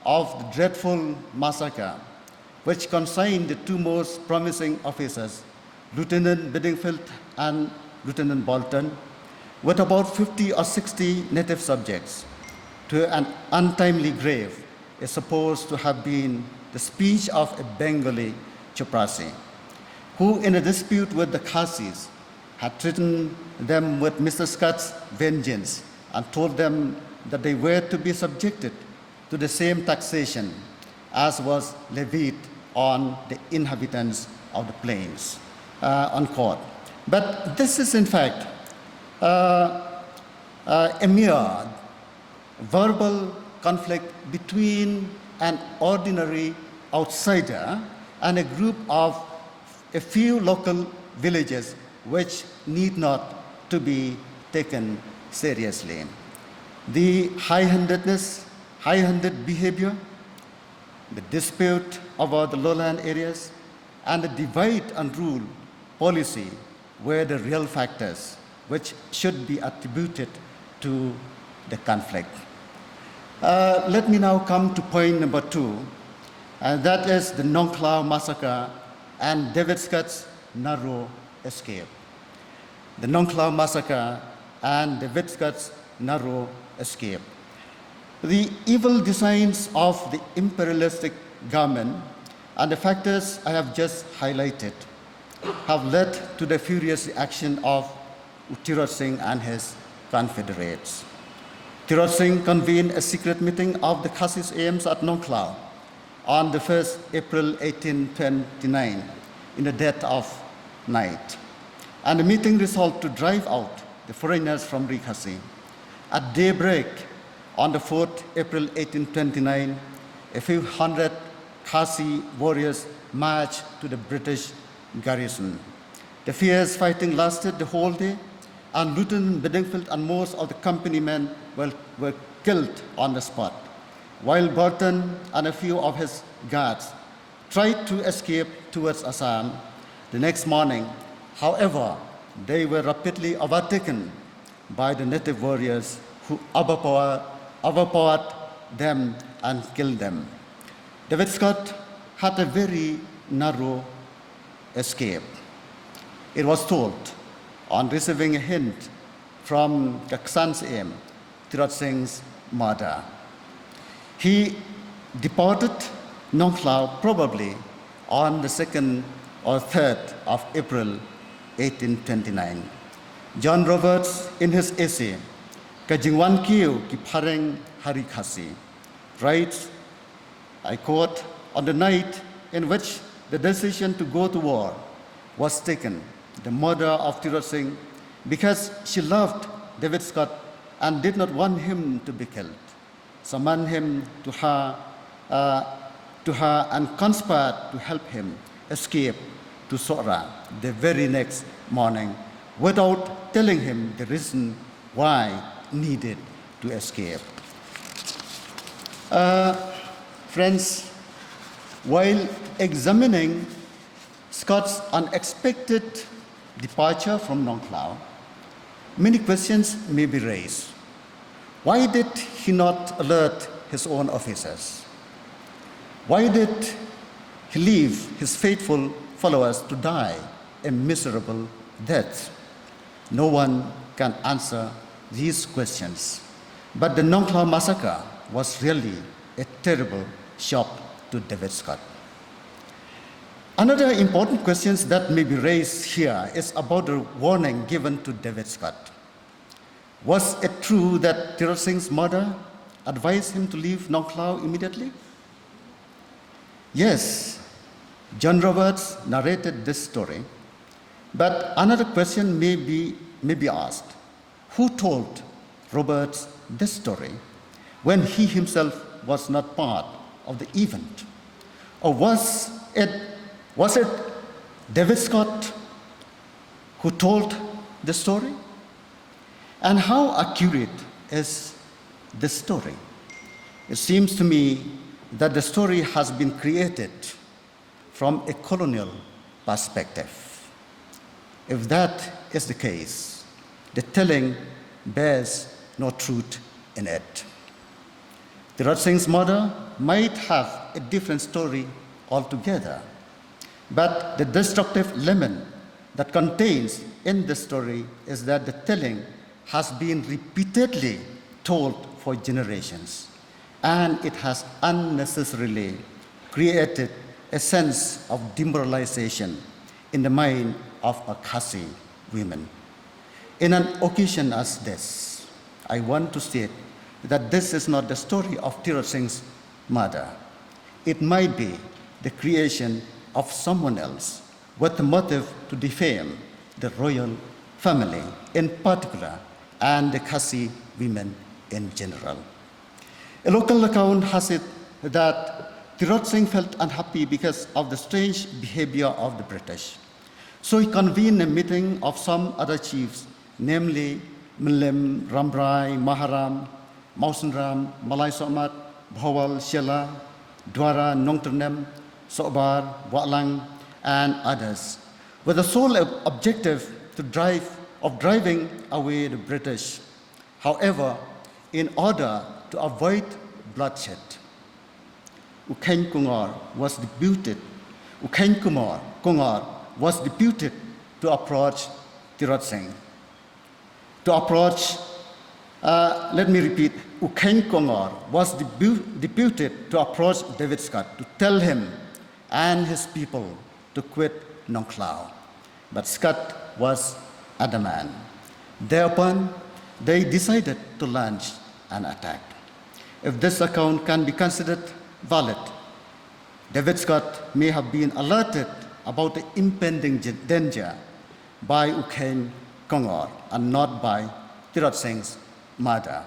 of the dreadful massacre, which consigned the two most promising officers, Lieutenant Bedingfield and Lieutenant Bolton, with about 50 or 60 native subjects, to an untimely grave, is supposed to have been the speech of a Bengali chaprasi, who in a dispute with the Khasis had threatened them with Mr. Scott's vengeance and told them that they were to be subjected to the same taxation as was levied on the inhabitants of the plains, unquote. But this is in fact a mere verbal conflict between an ordinary outsider and a group of a few local villages which need not to be taken seriously. The high-handed behavior, the dispute over the lowland areas, and the divide and rule policy were the real factors which should be attributed to the conflict. Let me now come to point number 2, and that is the Nongklao massacre and David Scott's narrow escape. The Nongklao massacre and David Scott's narrow escape. The evil designs of the imperialistic government and the factors I have just highlighted have led to the furious action of Tirot Singh and his confederates. Tirot Singh convened a secret meeting of the Khasis AMs at Nongklao on the 1st April 1829 in the dead of night. And the meeting resolved to drive out the foreigners from Rikhasi. At daybreak on the 4th April 1829, a few hundred Khasi warriors marched to the British garrison. The fierce fighting lasted the whole day, and Lieutenant Bedingfield and most of the company men were killed on the spot, while Bolton and a few of his guards tried to escape towards Assam. The next morning, however, they were rapidly overtaken by the native warriors who overpowered them and killed them. David Scott had a very narrow escape. It was told on receiving a hint from Kaksan's aim, Tirot Singh's murder. He departed Nongklao probably on the 2nd or 3rd of April 1829. John Roberts, in his essay, Kajingwan Kiu Ki Phareng Hari Khasi, writes, I quote, on the night in which the decision to go to war was taken, the mother of Tirot Singh, because she loved David Scott and did not want him to be killed, summoned him to her and conspired to help him escape to Sora the very next morning without telling him the reason why he needed to escape. Friends, while examining Scott's unexpected departure from Nongklao, many questions may be raised. Why did he not alert his own officers? Why did he leave his faithful followers to die a miserable death? No one can answer these questions. But the Nongklao massacre was really a terrible shock to David Scott. Another important question that may be raised here is about the warning given to David Scott. Was it true that Tirot Singh's mother advised him to leave Nongklao immediately? Yes, John Roberts narrated this story, but another question may be asked. Who told Roberts this story when he himself was not part of the event? Or was it David Scott who told the story? And how accurate is the story? It seems to me that the story has been created from a colonial perspective. If that is the case, the telling bears no truth in it. Tirat Singh's mother might have a different story altogether, but the destructive element that contains in the story is that the telling has been repeatedly told for generations, and it has unnecessarily created a sense of demoralization in the mind of Khasi women. In an occasion as this, I want to state that this is not the story of Tirat Singh's mother. It might be the creation of someone else with the motive to defame the royal family in particular and the Khasi women in general. A local account has it that Tirat Singh felt unhappy because of the strange behavior of the British. So he convened a meeting of some other chiefs, namely Mlim, Rambrai, Maharam, Mausanram, Malai Somat, Bhawal, Shela, Dwara, Nongternem, Sobar, Walang, and others, with the sole objective of driving away the British. However, in order to avoid bloodshed, Ukhen Kungar was deputed to approach Tirat Singh. Let me repeat, Ukhen Kungar was deputed to approach David Scott to tell him and his people to quit Nong Klau. But Scott was adamant. Thereupon, they decided to launch an attack. If this account can be considered valid, David Scott may have been alerted about the impending danger by Ukhen Kungar and not by Tirat Singh's mother.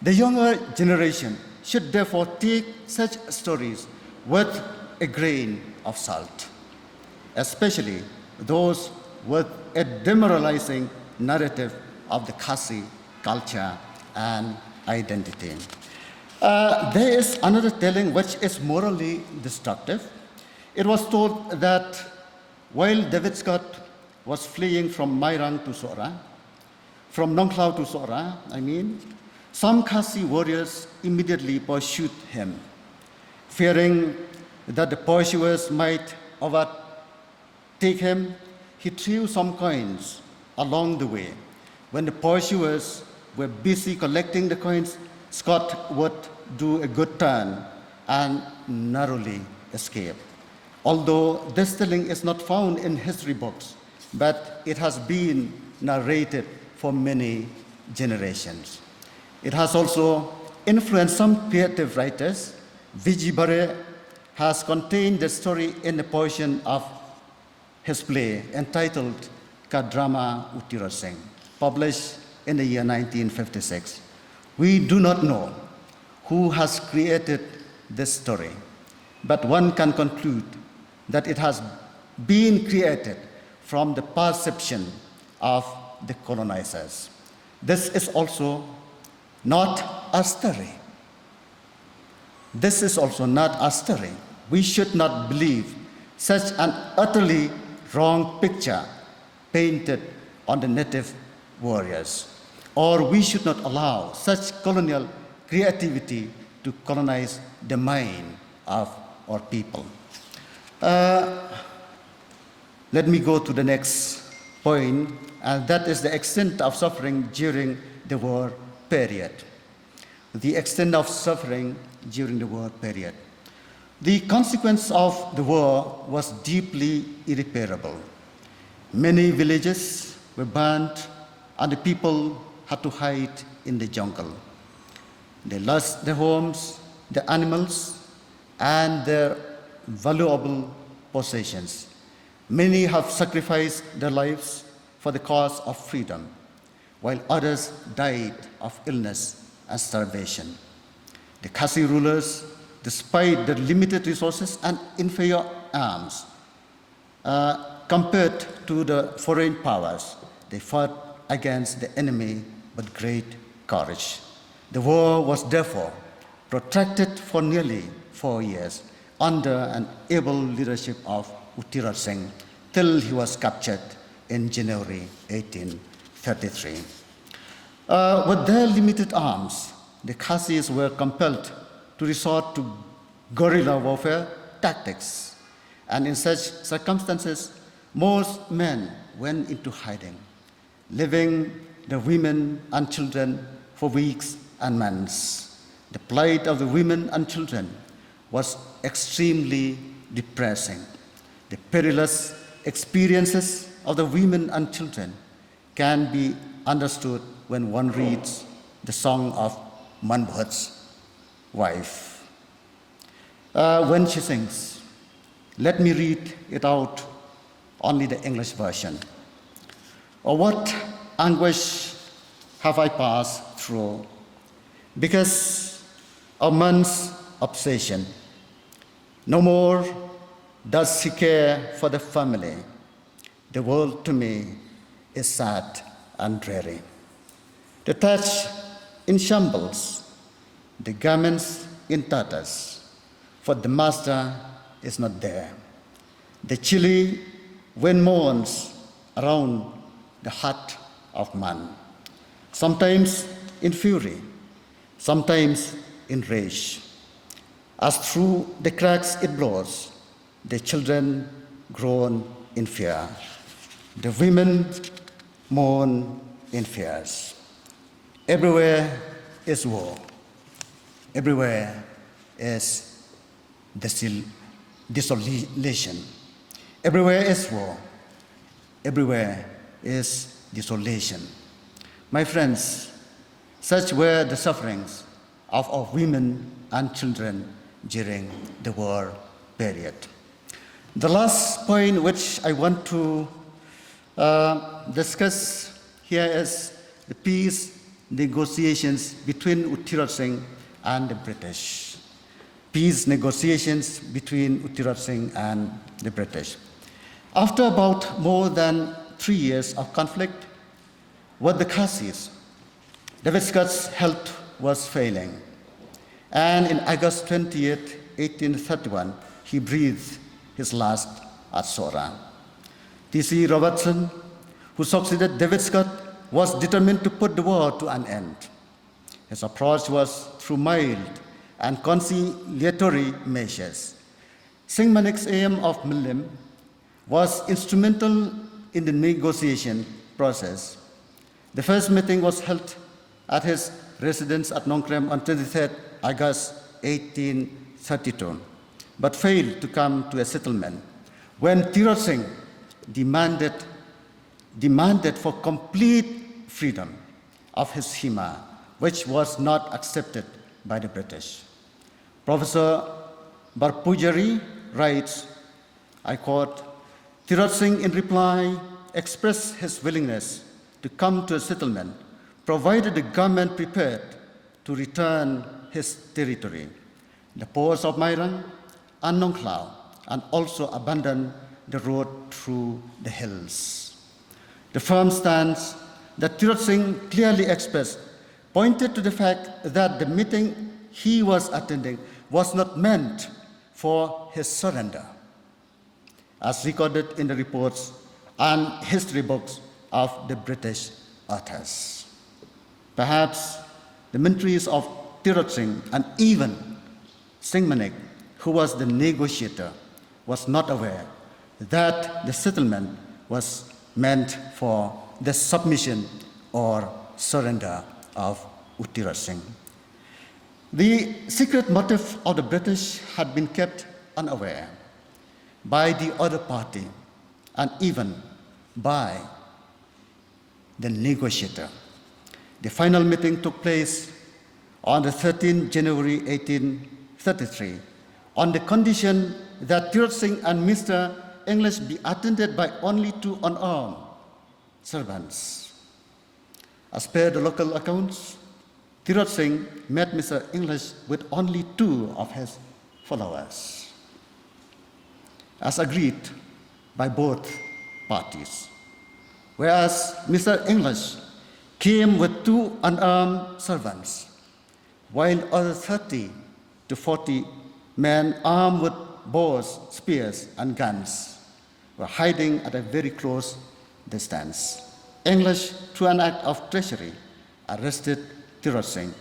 The younger generation should therefore take such stories with a grain of salt, especially those with a demoralizing narrative of the Khasi culture and identity. There is another telling which is morally destructive. It was told that while David Scott was fleeing from Mairang to Sora, from Nong Klau to Sora, some Khasi warriors immediately pursued him. Fearing that the pursuers might overtake him, he threw some coins along the way. When the pursuers were busy collecting the coins, Scott would do a good turn and narrowly escape. Although this telling is not found in history books, but it has been narrated for many generations. It has also influenced some creative writers. Vijay Bare has contained the story in a portion of his play entitled Kadrama Tirat Singh, published in the year 1956. We do not know who has created this story, but one can conclude that it has been created from the perception of the colonizers. This is also not a story. We should not believe such an utterly wrong picture painted on the native warriors, or we should not allow such colonial creativity to colonize the mind of our people. Let me go to the next point, and that is the extent of suffering during the war period. The extent of suffering during the war period. The consequence of the war was deeply irreparable. Many villages were burnt, and the people had to hide in the jungle. They lost their homes, their animals, and their valuable possessions. Many have sacrificed their lives for the cause of freedom, while others died of illness and starvation. The Khasi rulers, despite their limited resources and inferior arms, compared to the foreign powers, they fought against the enemy with great courage. The war was therefore protracted for nearly 4 years under an able leadership of U Tirat Singh till he was captured in January 1833. With their limited arms, the Khasis were compelled to resort to guerrilla warfare tactics, and in such circumstances, most men went into hiding, leaving the women and children for weeks and months. The plight of the women and children was extremely depressing. The perilous experiences of the women and children can be understood when one reads the song of Manbhat's wife. When she sings, let me read it out, only the English version. Oh, what anguish have I passed through because of man's obsession. No more does he care for the family. The world to me is sad and dreary. The thatch in shambles, the garments in tatters, for the master is not there. The chilly wind mourns around the heart of man, sometimes in fury, sometimes in rage. As through the cracks it blows, the children groan in fear. The women mourn in fears. Everywhere is war. Everywhere is desolation. Everywhere is war. Everywhere is desolation. My friends, such were the sufferings of our women and children during the war period. The last point which I want to discuss here is the peace negotiations between U Tirat Singh and the British. Peace negotiations between U Tirat Singh and the British. After about more than 3 years of conflict with the Khasis, David Scott's health was failing. And in August 20th, 1831, he breathed his last at Sora. T.C. Robertson, who succeeded David Scott, was determined to put the war to an end. His approach was through mild and conciliatory measures. Singh Manik's aim of Millim was instrumental in the negotiation process. The first meeting was held at his residence at Nongkrem on 23rd August 1832, but failed to come to a settlement when Tirat Singh demanded for complete freedom of his Hima, which was not accepted by the British. Professor Barpujari writes, I quote, Tirat Singh in reply expressed his willingness to come to a settlement, provided the government prepared to return his territory, the ports of Mairang and Nongklao, and also abandon the road through the hills. The firm stance that Tirat Singh clearly expressed pointed to the fact that the meeting he was attending was not meant for his surrender, as recorded in the reports and history books of the British authors. Perhaps the ministries of Tirat Singh and even Singh Manik, who was the negotiator, was not aware that the settlement was meant for the submission or surrender of U Tirat Singh. The secret motive of the British had been kept unaware by the other party and even by the negotiator. The final meeting took place on the 13th January 1833 on the condition that Tirat Singh and Mr. English be attended by only 2 unarmed servants. As per the local accounts, Tirat Singh met Mr. English with only 2 of his followers. As agreed by both parties. Whereas Mr. English came with 2 unarmed servants, while other 30 to 40 men armed with bows, spears, and guns were hiding at a very close distance. English, through an act of treachery, arrested Tirot Singh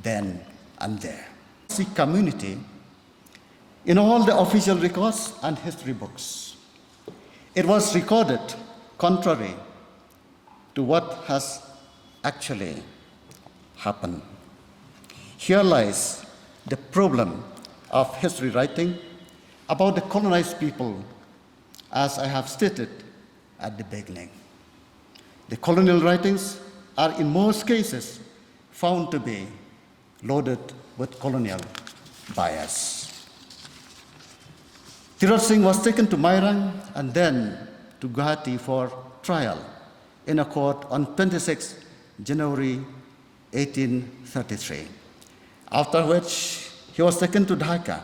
then and there. Sikh community, in all the official records and history books, it was recorded contrary to what has actually happened. Here lies the problem of history writing about the colonized people, as I have stated at the beginning. The colonial writings are in most cases found to be loaded with colonial bias. Tirot Singh was taken to Mairang and then to Guwahati for trial in a court on 26 January 1833, after which he was taken to Dhaka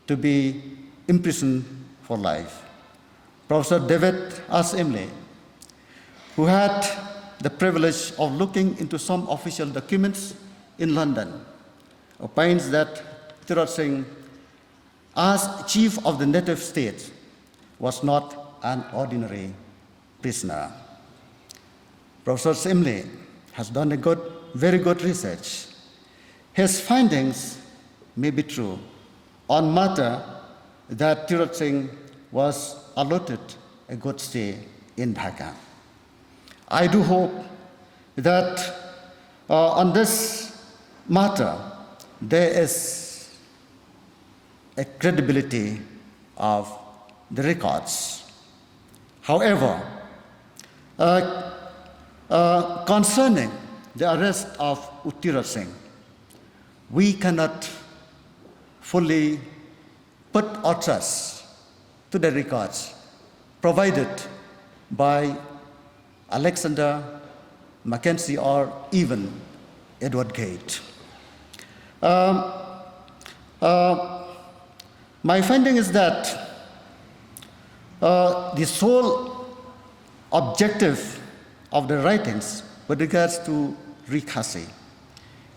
to be imprisoned for life. Professor David S. Imlay, who had the privilege of looking into some official documents in London, opines that Tirot Singh, as chief of the native state, was not an ordinary prisoner. Professor Imlay has done very good research. His findings may be true on matter that Tirot Singh was allotted a good stay in Dhaka. I do hope that on this matter there is a credibility of the records. However, concerning the arrest of Tirot Singh, we cannot fully put our trust to the records provided by Alexander Mackenzie or even Edward Gate. My finding is that the sole objective of the writings with regards to Khasi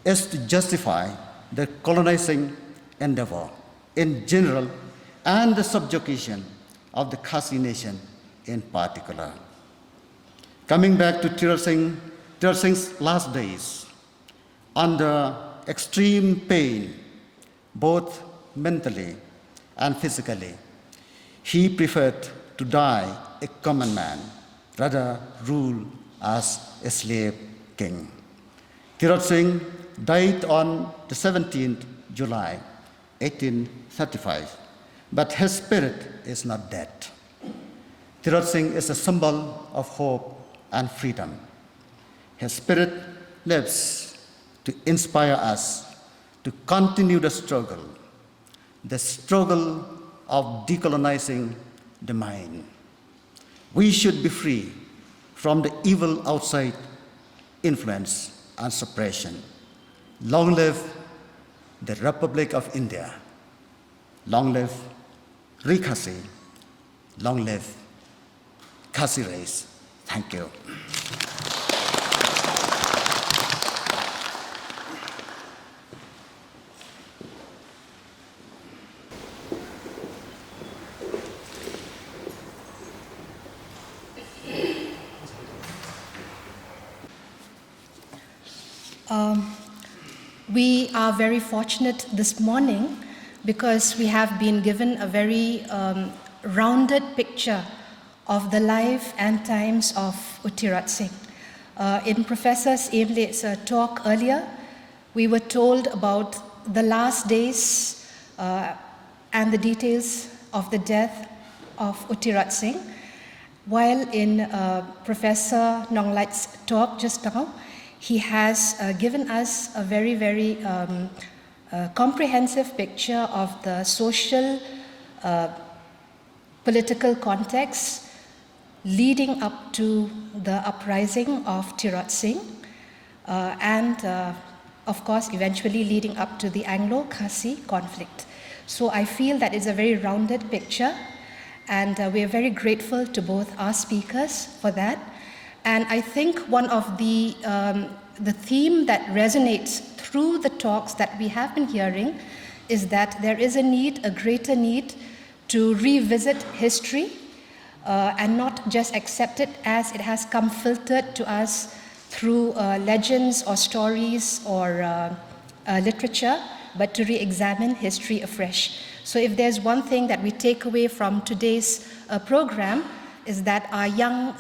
is to justify the colonizing endeavor in general and the subjugation of the Khasi nation in particular. Coming back to Tirot Singh's last days, under extreme pain, both mentally and physically, he preferred to die a common man, rather rule as a slave king. Tirot Singh died on the 17th July, 1835, but his spirit is not dead. Tirot Singh is a symbol of hope and freedom. His spirit lives to inspire us to continue the struggle of decolonizing the mind. We should be free from the evil outside influence and suppression. Long live the Republic of India. Long live Khasi. Long live Khasi race. Thank you. We are very fortunate this morning because we have been given a very rounded picture of the life and times of Tirot Singh. In Professor Imlay's talk earlier, we were told about the last days and the details of the death of Tirot Singh, while in Professor Nonglat's talk just now, he has given us a very, very comprehensive picture of the social, political context leading up to the uprising of Tirot Singh and, of course, eventually leading up to the Anglo-Khasi conflict. So I feel that it's a very rounded picture, And we are very grateful to both our speakers for that. And I think one of the theme that resonates through the talks that we have been hearing is that there is a need, a greater need, to revisit history and not just accept it as it has come filtered to us through legends or stories or literature, but to re-examine history afresh. So if there's one thing that we take away from today's program, is that our young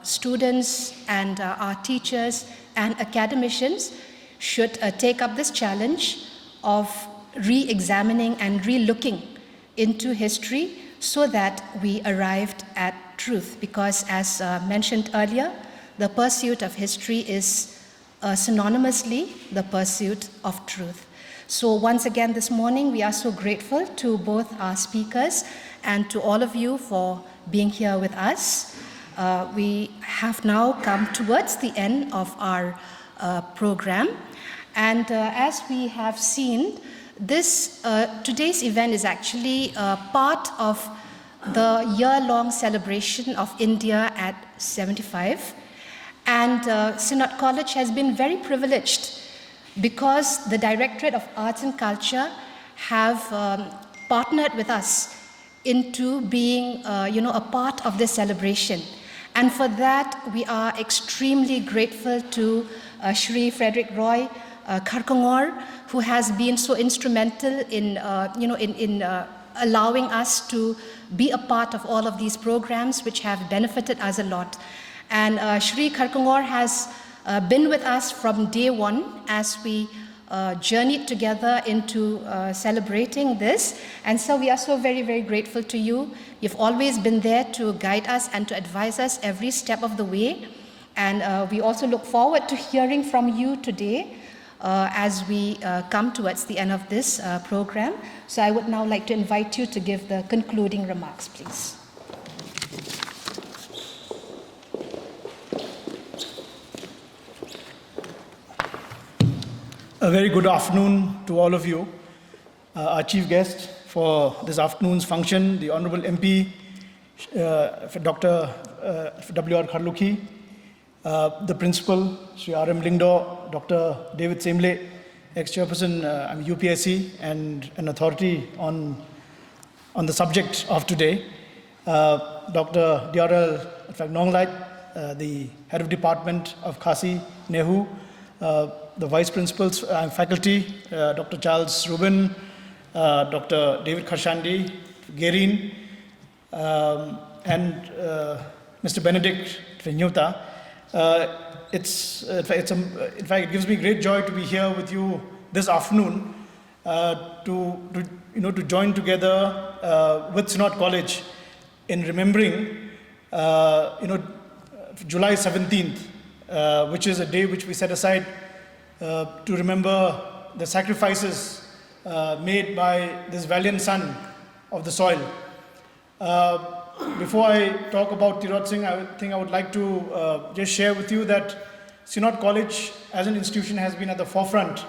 students and our teachers and academicians should take up this challenge of re-examining and re-looking into history so that we arrived at truth. Because as mentioned earlier, the pursuit of history is synonymously the pursuit of truth. So once again this morning, we are so grateful to both our speakers and to all of you for being here with us. We have now come towards the end of our program. And as we have seen, today's event is actually part of the year-long celebration of India at 75. And Synod College has been very privileged because the Directorate of Arts and Culture have partnered with us into being a part of this celebration. And for that, we are extremely grateful to Shri Frederick Roy Kharkongor, who has been so instrumental in allowing us to be a part of all of these programs, which have benefited us a lot. And Shri Kharkongor has been with us from day one as we journeyed together into celebrating this. And so we are so very, very grateful to you. You've always been there to guide us and to advise us every step of the way. And we also look forward to hearing from you today as we come towards the end of this program. So I would now like to invite you to give the concluding remarks, please. A very good afternoon to all of you. Our chief guest for this afternoon's function, the Honorable MP, Dr. W.R. Kharlukhi, the Principal, Sri R.M. Lingdo, Dr. David Semle, ex-chairperson, I'm UPSC, and an authority on the subject of today, Dr. D.R.L. Nonglait, the head of department of Khasi Nehu, the vice principals and faculty, Dr. Charles Rubin, Dr. David Khashandi, Gerin, and Mr. Benedict Fenyuta. In fact, it gives me great joy to be here with you this afternoon to join together with Synod College in remembering, July 17th, which is a day which we set aside to remember the sacrifices made by this valiant son of the soil. Before I talk about Tirot Singh, I think I would like to just share with you that Synod College as an institution has been at the forefront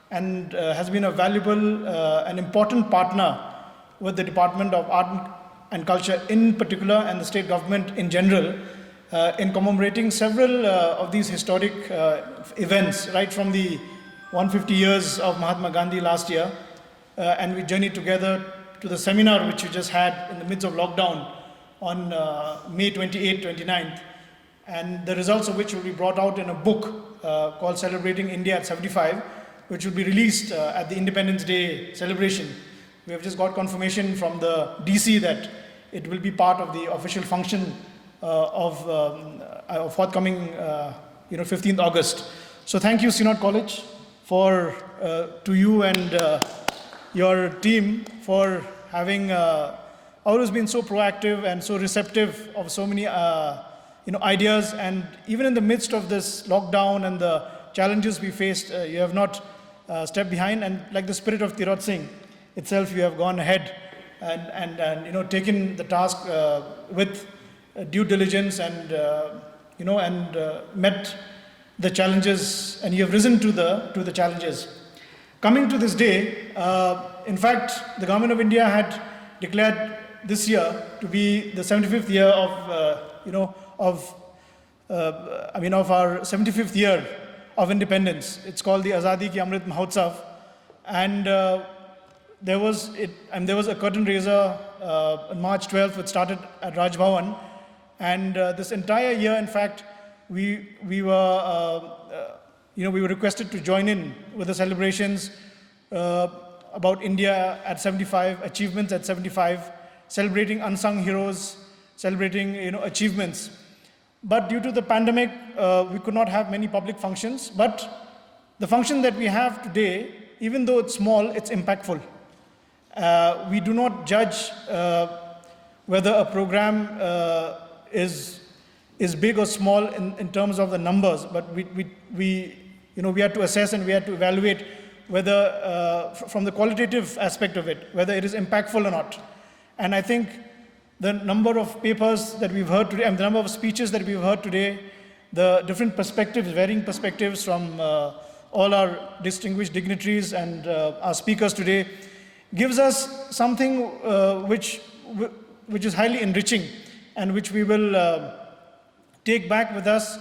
and has been a valuable and important partner with the Department of Art and Culture in particular and the state government in general in commemorating several of these historic events, right from the 150 years of Mahatma Gandhi last year, and we journeyed together to the seminar which we just had in the midst of lockdown on May 28th, 29th, and the results of which will be brought out in a book called Celebrating India at 75, which will be released at the Independence Day celebration. We have just got confirmation from the DC that it will be part of the official function of forthcoming 15th August. So thank you, Synod College, to you and your team for having always been so proactive and so receptive of so many ideas. And even in the midst of this lockdown and the challenges we faced, you have not stepped behind. And like the spirit of Tirot Singh itself, you have gone ahead and taken the task with due diligence and met the challenges, and you have risen to the challenges. Coming to this day, in fact, the Government of India had declared this year to be the 75th year of, of our 75th year of independence. It's called the Azadi Ki Amrit Mahotsav. And there was a curtain raiser on March 12th, which started at Raj Bhavan. And this entire year, in fact, we were requested to join in with the celebrations about India at 75, achievements at 75, celebrating unsung heroes, celebrating achievements. But due to the pandemic, we could not have many public functions. But the function that we have today, even though it's small, it's impactful. We do not judge whether a program is big or small in terms of the numbers, but we had to assess and we had to evaluate whether, from the qualitative aspect of it, whether it is impactful or not. And I think the number of papers that we've heard today, and the number of speeches that we've heard today, the different perspectives, varying perspectives from all our distinguished dignitaries and our speakers today, gives us something which is highly enriching and which we will take back with us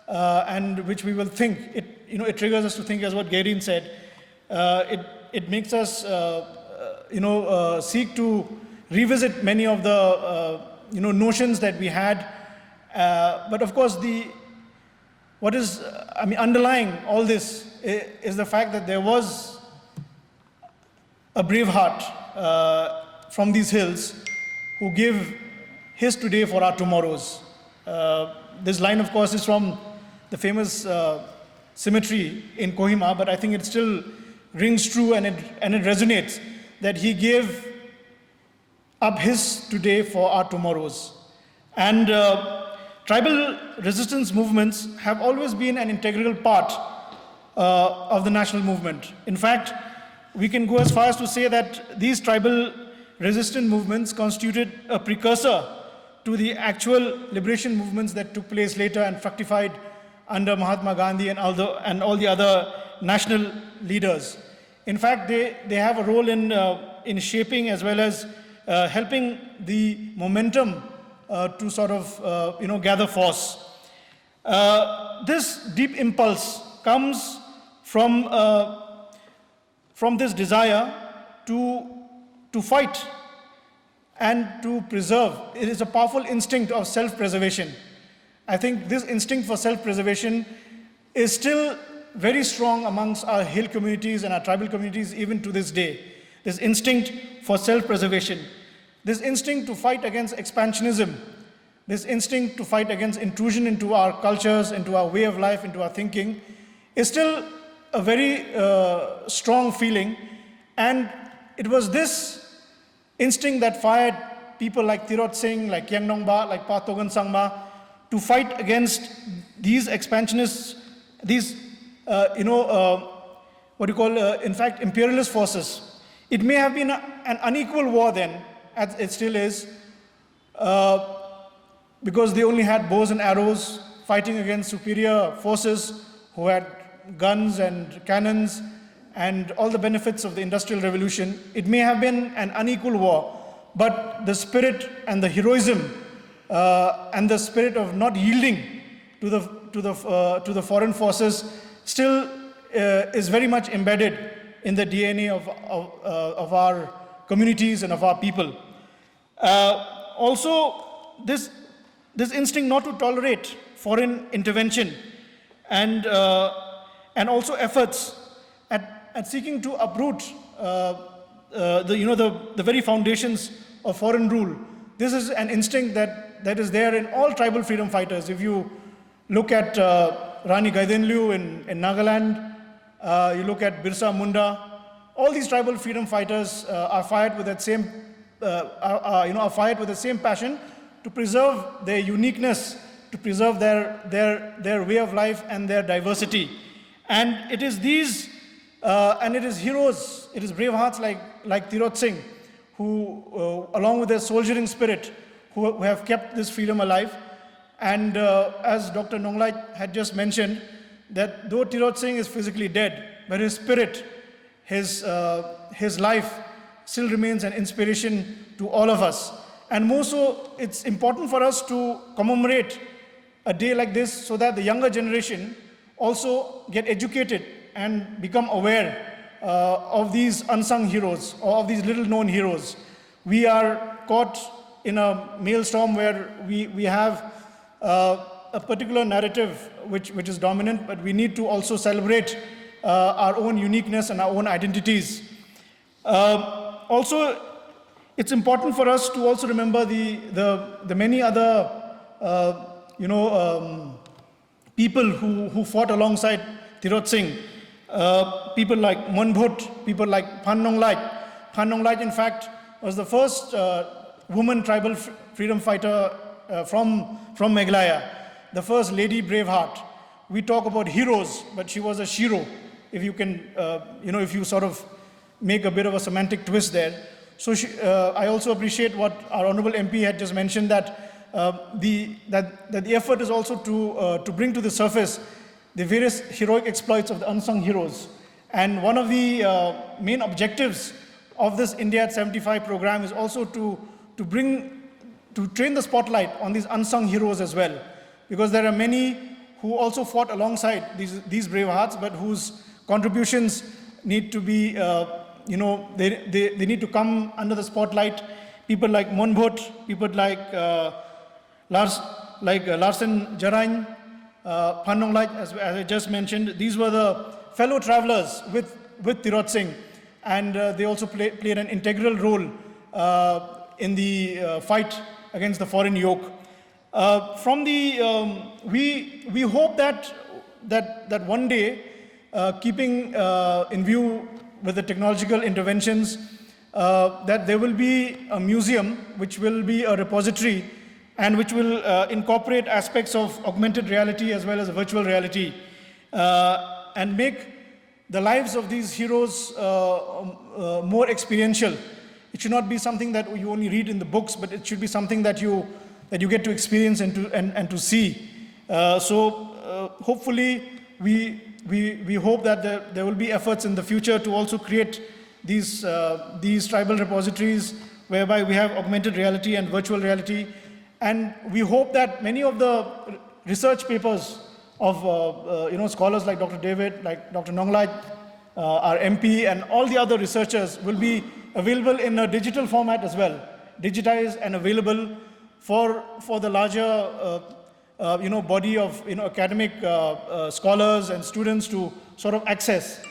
and which we will think. It triggers us to think, as what Gairin said. It makes us, seek to revisit many of the, notions that we had. But of course, underlying all this is the fact that there was a brave heart from these hills who give his today for our tomorrows. This line, of course, is from the famous cemetery in Kohima, but I think it still rings true and it resonates that he gave up his today for our tomorrows. And tribal resistance movements have always been an integral part of the national movement. In fact, we can go as far as to say that these tribal resistance movements constituted a precursor to the actual liberation movements that took place later and fructified under Mahatma Gandhi and all the other national leaders. In fact, they have a role in shaping as well as helping the momentum to sort of gather force. This deep impulse comes from this desire to fight and to preserve. It is a powerful instinct of self-preservation. I think this instinct for self-preservation is still very strong amongst our hill communities and our tribal communities even to this day. This instinct for self-preservation, this instinct to fight against expansionism, this instinct to fight against intrusion into our cultures, into our way of life, into our thinking, is still a very strong feeling. And it was this instinct that fired people like Tirot Singh, like Yang Nongba, like Pa Togan Sangma, to fight against these expansionists, these, in fact, imperialist forces. It may have been an unequal war then, as it still is, because they only had bows and arrows fighting against superior forces who had guns and cannons and all the benefits of the Industrial Revolution. It may have been an unequal war, but the spirit and the heroism and the spirit of not yielding to the foreign forces still is very much embedded in the DNA of our communities and of our people. Also, this instinct not to tolerate foreign intervention and also efforts at seeking to uproot the very foundations of foreign rule. This is an instinct that is there in all tribal freedom fighters. If you look at Rani Gaidenliu in Nagaland, you look at Birsa Munda, all these tribal freedom fighters are fired with that same, are fired with the same passion to preserve their uniqueness, to preserve their way of life and their diversity. And it is these, and it is heroes, it is brave hearts like Tirot Singh, who, along with their soldiering spirit, who have kept this freedom alive. And as Dr. Nonglai had just mentioned, that though Tirot Singh is physically dead, but his spirit, his life still remains an inspiration to all of us. And more so, it's important for us to commemorate a day like this so that the younger generation also get educated and become aware of these unsung heroes, or of these little known heroes. We are caught in a maelstrom where we have a particular narrative which is dominant, but we need to also celebrate our own uniqueness and our own identities. Also, it's important for us to also remember the many other people who fought alongside Tirot Singh. People like Monbhut, people like Phan Nong Lait. Phan Nong Lait, in fact, was the first woman tribal freedom fighter from Meghalaya, the first lady Braveheart. We talk about heroes, but she was a shiro, if you can, if you sort of make a bit of a semantic twist there. So I also appreciate what our Honorable MP had just mentioned, that the effort is also to bring to the surface the various heroic exploits of the unsung heroes. And one of the main objectives of this India at 75 program is also to train the spotlight on these unsung heroes as well. Because there are many who also fought alongside these brave hearts, but whose contributions need to be, they need to come under the spotlight. People like Monbhut, people like Larsen Jarain, Phan Nong Lait, as I just mentioned. These were the fellow travelers with Tirot Singh, and they also played an integral role in the fight against the foreign yoke. We hope that one day, keeping in view with the technological interventions, that there will be a museum which will be a repository and which will incorporate aspects of augmented reality as well as virtual reality, and make the lives of these heroes more experiential. It should not be something that you only read in the books, but it should be something that you get to experience and to see. Hopefully, we hope that there will be efforts in the future to also create these tribal repositories whereby we have augmented reality and virtual reality. And we hope that many of the research papers of scholars like Dr. David, like Dr. Nong Lait, our MP, and all the other researchers will be available in a digital format as well, digitized and available for the larger body of academic scholars and students to sort of access,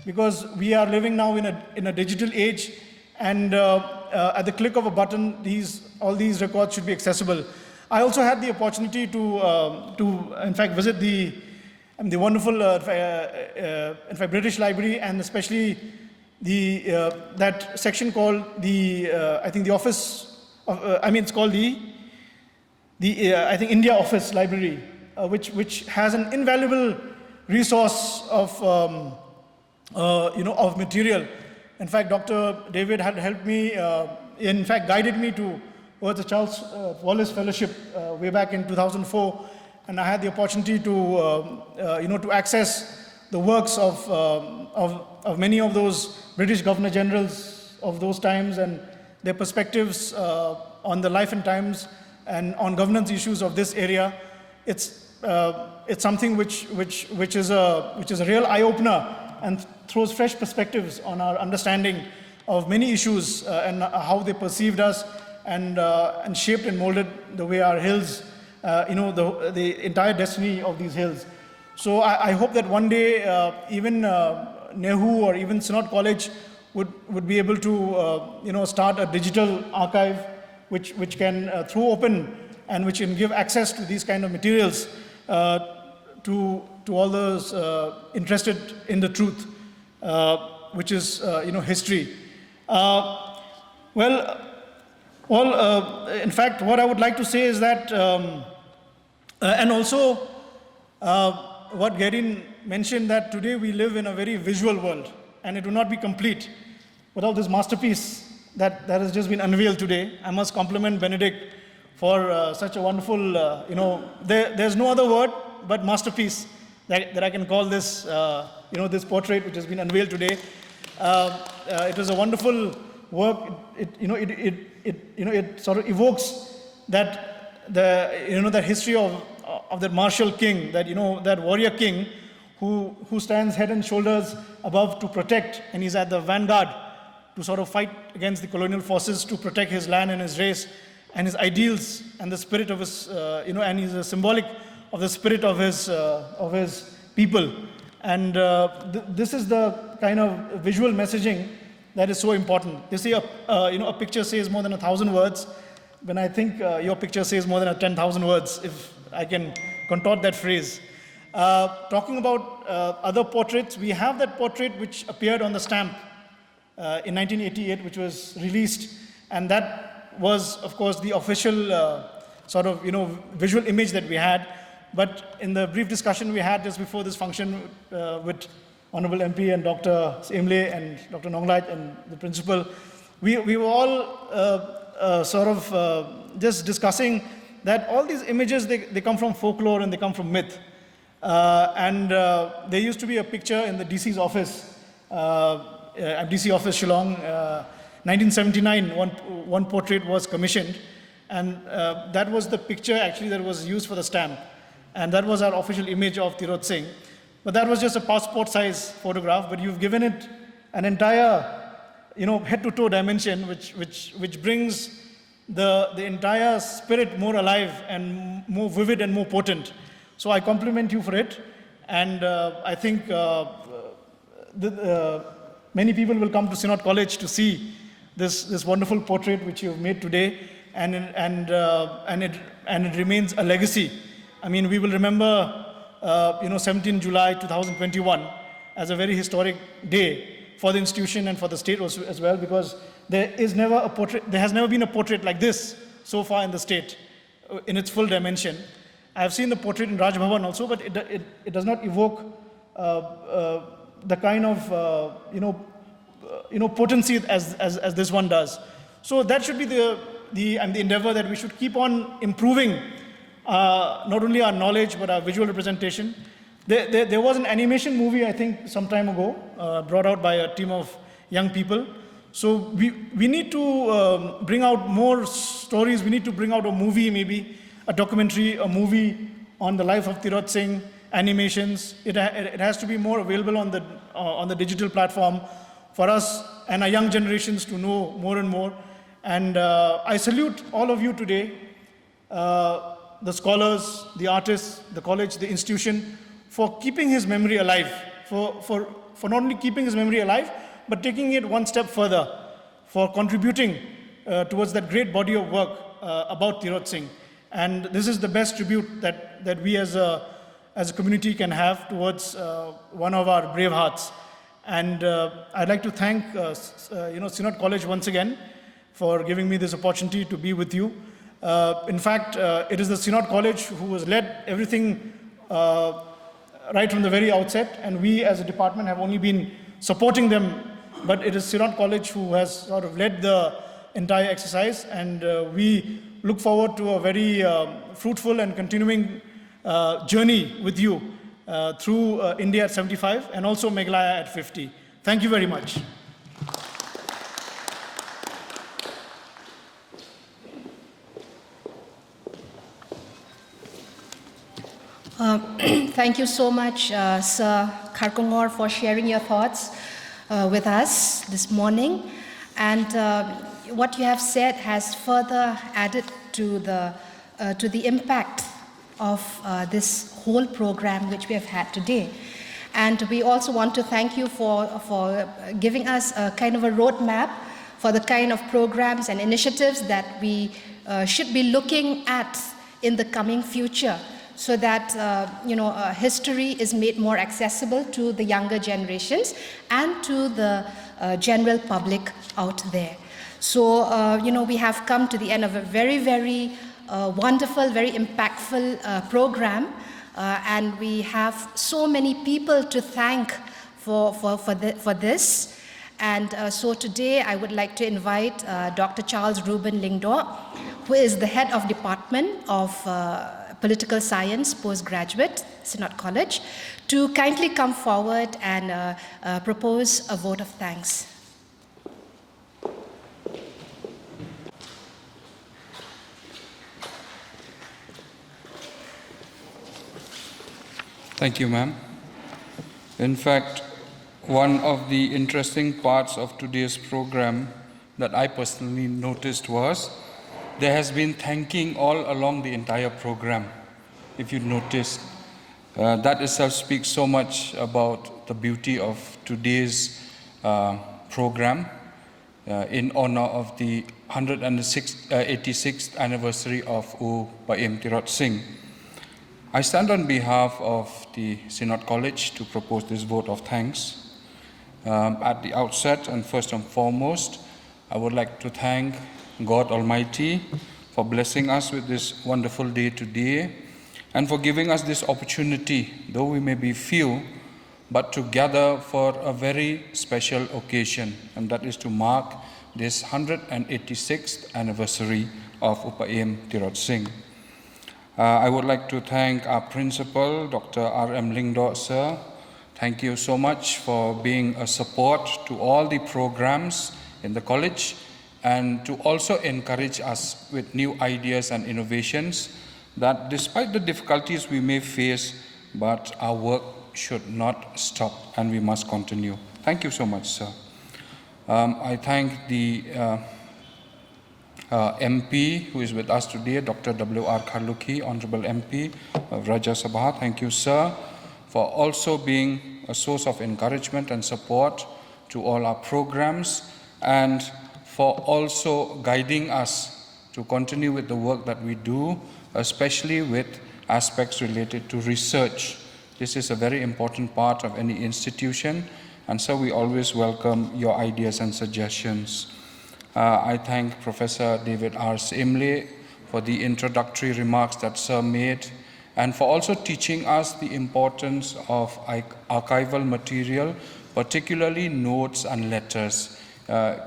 because we are living now in a digital age, and at the click of a button, all these records should be accessible. I also had the opportunity to in fact visit the wonderful in fact British Library, and especially that section called I think the Office of it's called I think India Office Library, which has an invaluable resource of material. In fact, Dr. David had helped me, in fact guided me towards the Charles Wallace Fellowship way back in 2004, and I had the opportunity to access the works of many of those British Governor Generals of those times, and their perspectives on the life and times and on governance issues of this area. It's something which is a real eye-opener and throws fresh perspectives on our understanding of many issues and how they perceived us, and shaped and molded the way our hills, the entire destiny of these hills. So I hope that one day even Nehu or even Synod College would be able to start a digital archive which can throw open and which can give access to these kind of materials to all those interested in the truth, which is history. In fact, what I would like to say is that, and also what Garin mentioned, that today we live in a very visual world, and it would not be complete without this masterpiece that has just been unveiled today. I must compliment Benedict for such a wonderful, there's no other word but masterpiece that I can call this, this portrait which has been unveiled today. It was a wonderful work, it sort of evokes that that history of that martial king, that warrior king who stands head and shoulders above to protect, and he's at the vanguard to sort of fight against the colonial forces to protect his land and his race and his ideals and the spirit of his, and he's a symbolic of the spirit of his people. And this is the kind of visual messaging that is so important. They say a picture says more than 1,000 words. When I think your picture says more than 10,000 words, if I can contort that phrase. Talking about other portraits, we have that portrait which appeared on the stamp in 1988, which was released, and that was, of course, the official visual image that we had. But in the brief discussion we had just before this function with Honorable MP and Dr. Semle and Dr. Nonglait and the principal, we were all just discussing that all these images, they come from folklore and they come from myth. There used to be a picture in the DC's office, DC office Shillong, 1979, one portrait was commissioned, and that was the picture actually that was used for the stamp. And that was our official image of Tirot Singh. But that was just a passport size photograph, but you've given it an entire, head to toe dimension, which brings the entire spirit more alive and more vivid and more potent. So I compliment you for it. And I think many people will come to Synod College to see this wonderful portrait which you've made today, and it remains a legacy. I mean, we will remember 17 July 2021 as a very historic day for the institution and for the state also, as well, because there has never been a portrait like this so far in the state in its full dimension. I have seen the portrait in Raj Bhavan also, but it does not evoke the kind of potency as this one does. So that should be the endeavor, that we should keep on improving not only our knowledge but our visual representation. There was an animation movie, I think, some time ago, brought out by a team of young people. So we need to bring out more stories. We need to bring out a movie, maybe a documentary, a movie on the life of Tirot Singh, animations. It has to be more available on the digital platform for us and our young generations to know more and more. And I salute all of you today, the scholars, the artists, the college, the institution, for keeping his memory alive, for not only keeping his memory alive, but taking it one step further, for contributing towards that great body of work about Tirot Singh. And this is the best tribute that we as a community can have towards one of our brave hearts. And I'd like to thank Synod College once again for giving me this opportunity to be with you. In fact, it is the Synod College who has led everything right from the very outset, and we as a department have only been supporting them, but it is Synod College who has sort of led the entire exercise, and we look forward to a very fruitful and continuing journey with you through India at 75 and also Meghalaya at 50. Thank you very much. Thank you so much, Sir Kharkongor, for sharing your thoughts with us this morning. And what you have said has further added to the impact of this whole program which we have had today. And we also want to thank you for giving us a kind of a roadmap for the kind of programs and initiatives that we should be looking at in the coming future, so that history is made more accessible to the younger generations and to the general public out there. So, we have come to the end of a very, very wonderful, very impactful program, and we have so many people to thank for this. And so today I would like to invite Dr. Charles Ruben Lyngdoh, who is the head of Department of Political Science Postgraduate, Synod College, to kindly come forward and propose a vote of thanks. Thank you, ma'am. In fact, one of the interesting parts of today's program that I personally noticed was there has been thanking all along the entire program. If you noticed, that itself speaks so much about the beauty of today's program in honor of the 186th anniversary of Upaim Tirot Singh. I stand on behalf of the Synod College to propose this vote of thanks. At the outset and first and foremost, I would like to thank God Almighty for blessing us with this wonderful day today and for giving us this opportunity, though we may be few, but to gather for a very special occasion, and that is to mark this 186th anniversary of Upaim Tirot Singh. I would like to thank our principal, Dr. R.M. Lingdo, sir. Thank you so much for being a support to all the programs in the college and to also encourage us with new ideas and innovations that despite the difficulties we may face, but our work should not stop and we must continue. Thank you so much, sir. I thank the MP who is with us today, Dr. W.R. Kharlukhi, Honorable MP of Rajya Sabha. Thank you, sir, for also being a source of encouragement and support to all our programs and for also guiding us to continue with the work that we do, especially with aspects related to research. This is a very important part of any institution, and so we always welcome your ideas and suggestions. I thank Professor David R. Simle for the introductory remarks that Sir made and for also teaching us the importance of archival material, particularly notes and letters.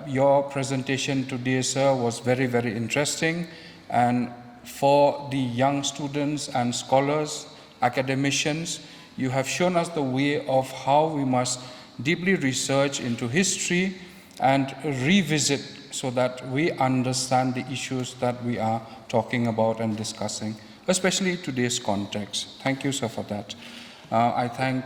Your presentation today, sir, was very, very interesting, and for the young students and scholars, academicians, you have shown us the way of how we must deeply research into history and revisit so that we understand the issues that we are talking about and discussing, especially today's context. Thank you, sir, for that. I thank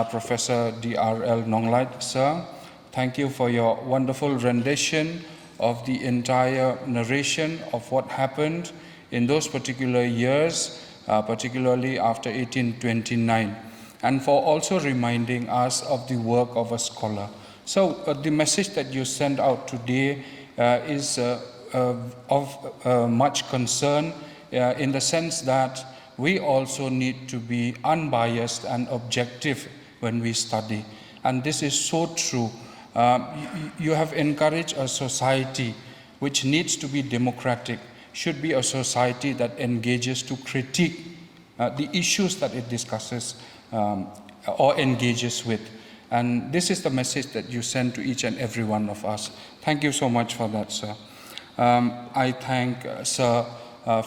Professor D.R.L. Nonglait, sir. Thank you for your wonderful rendition of the entire narration of what happened in those particular years, particularly after 1829, and for also reminding us of the work of a scholar. So the message that you send out today is of much concern in the sense that we also need to be unbiased and objective when we study. And this is so true. You have encouraged a society which needs to be democratic, should be a society that engages to critique the issues that it discusses or engages with. And this is the message that you send to each and every one of us. Thank you so much for that, sir. I thank Sir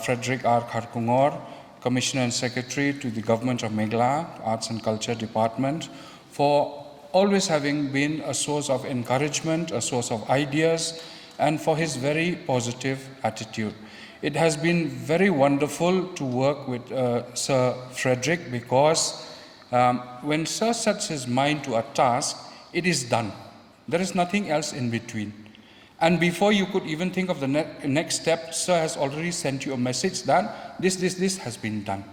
Frederick R. Kharkungor, Commissioner and Secretary to the Government of Meghalaya, Arts and Culture Department, for always having been a source of encouragement, a source of ideas, and for his very positive attitude. It has been very wonderful to work with Sir Frederick because when Sir sets his mind to a task, it is done. There is nothing else in between. And before you could even think of the next step, Sir has already sent you a message that this has been done.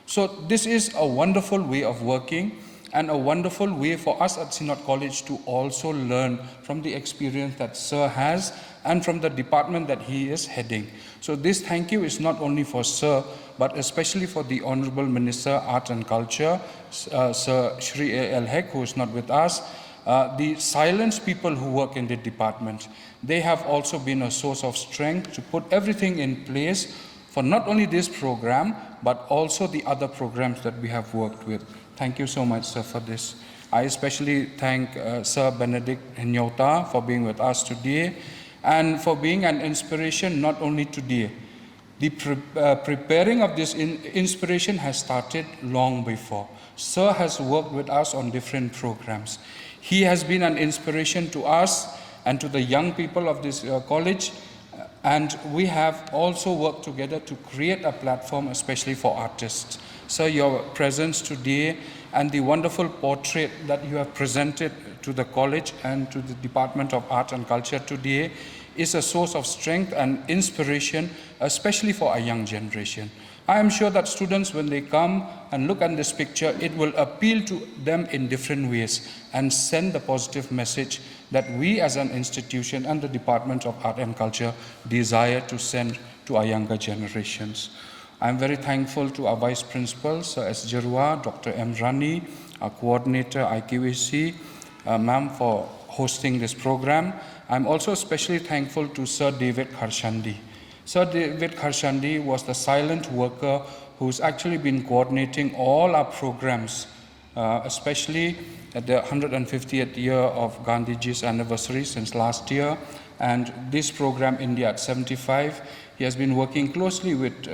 So this is a wonderful way of working and a wonderful way for us at Synod College to also learn from the experience that Sir has and from the department that he is heading. So this thank you is not only for Sir, but especially for the Honorable Minister, Art and Culture, Sir Shri A.L. Hek, who is not with us, the silenced people who work in the department. They have also been a source of strength to put everything in place for not only this program, but also the other programs that we have worked with. Thank you so much, sir, for this. I especially thank Sir Benedict Nyota for being with us today and for being an inspiration not only today. The preparing of this inspiration has started long before. Sir has worked with us on different programs. He has been an inspiration to us and to the young people of this college, and we have also worked together to create a platform especially for artists. Sir, your presence today and the wonderful portrait that you have presented to the college and to the Department of Art and Culture today is a source of strength and inspiration, especially for our young generation. I am sure that students, when they come and look at this picture, it will appeal to them in different ways and send the positive message that we as an institution and the Department of Art and Culture desire to send to our younger generations. I am very thankful to our Vice Principal, Sir S. Jarua, Dr. M. Rani, our Coordinator, IQAC, Ma'am, for hosting this program. I'm also especially thankful to Sir David Kharshandi. Sir David Kharshandi was the silent worker who's actually been coordinating all our programs, especially at the 150th year of Gandhiji's anniversary since last year, and this program, India at 75. He has been working closely with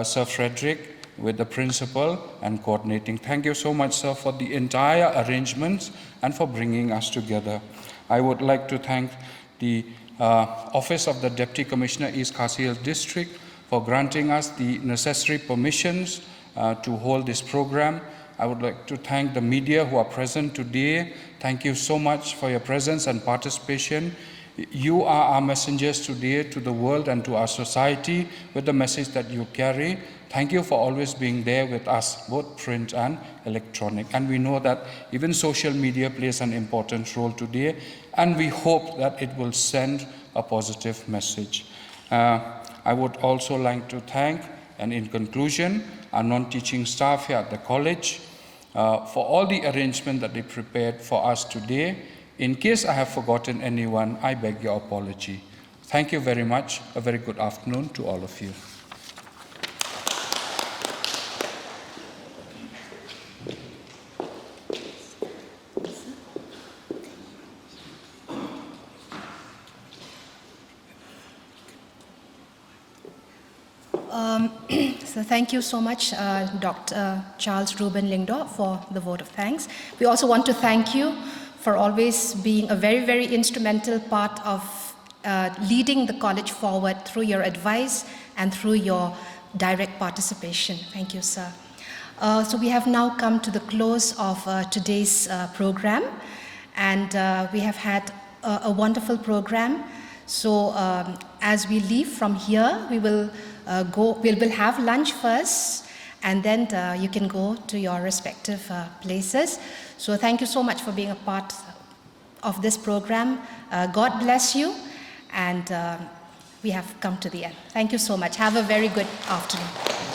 Sir Frederick, with the principal, and coordinating. Thank you so much, sir, for the entire arrangements and for bringing us together. I would like to thank the Office of the Deputy Commissioner, East Khasi Hills District, for granting us the necessary permissions to hold this program. I would like to thank the media who are present today. Thank you so much for your presence and participation. You are our messengers today to the world and to our society with the message that you carry. Thank you for always being there with us, both print and electronic. And we know that even social media plays an important role today, and we hope that it will send a positive message. I would also like to thank, and in conclusion, our non-teaching staff here at the college for all the arrangement that they prepared for us today. In case I have forgotten anyone, I beg your apology. Thank you very much. A very good afternoon to all of you. So thank you so much, Dr. Charles Ruben Lyngdoh, for the vote of thanks. We also want to thank you for always being a very, very instrumental part of leading the college forward through your advice and through your direct participation. Thank you, sir. So we have now come to the close of today's program, and we have had a wonderful program. So as we leave from here, we will we'll have lunch first, and then you can go to your respective places. So thank you so much for being a part of this program. God bless you, and we have come to the end. Thank you so much. Have a very good afternoon.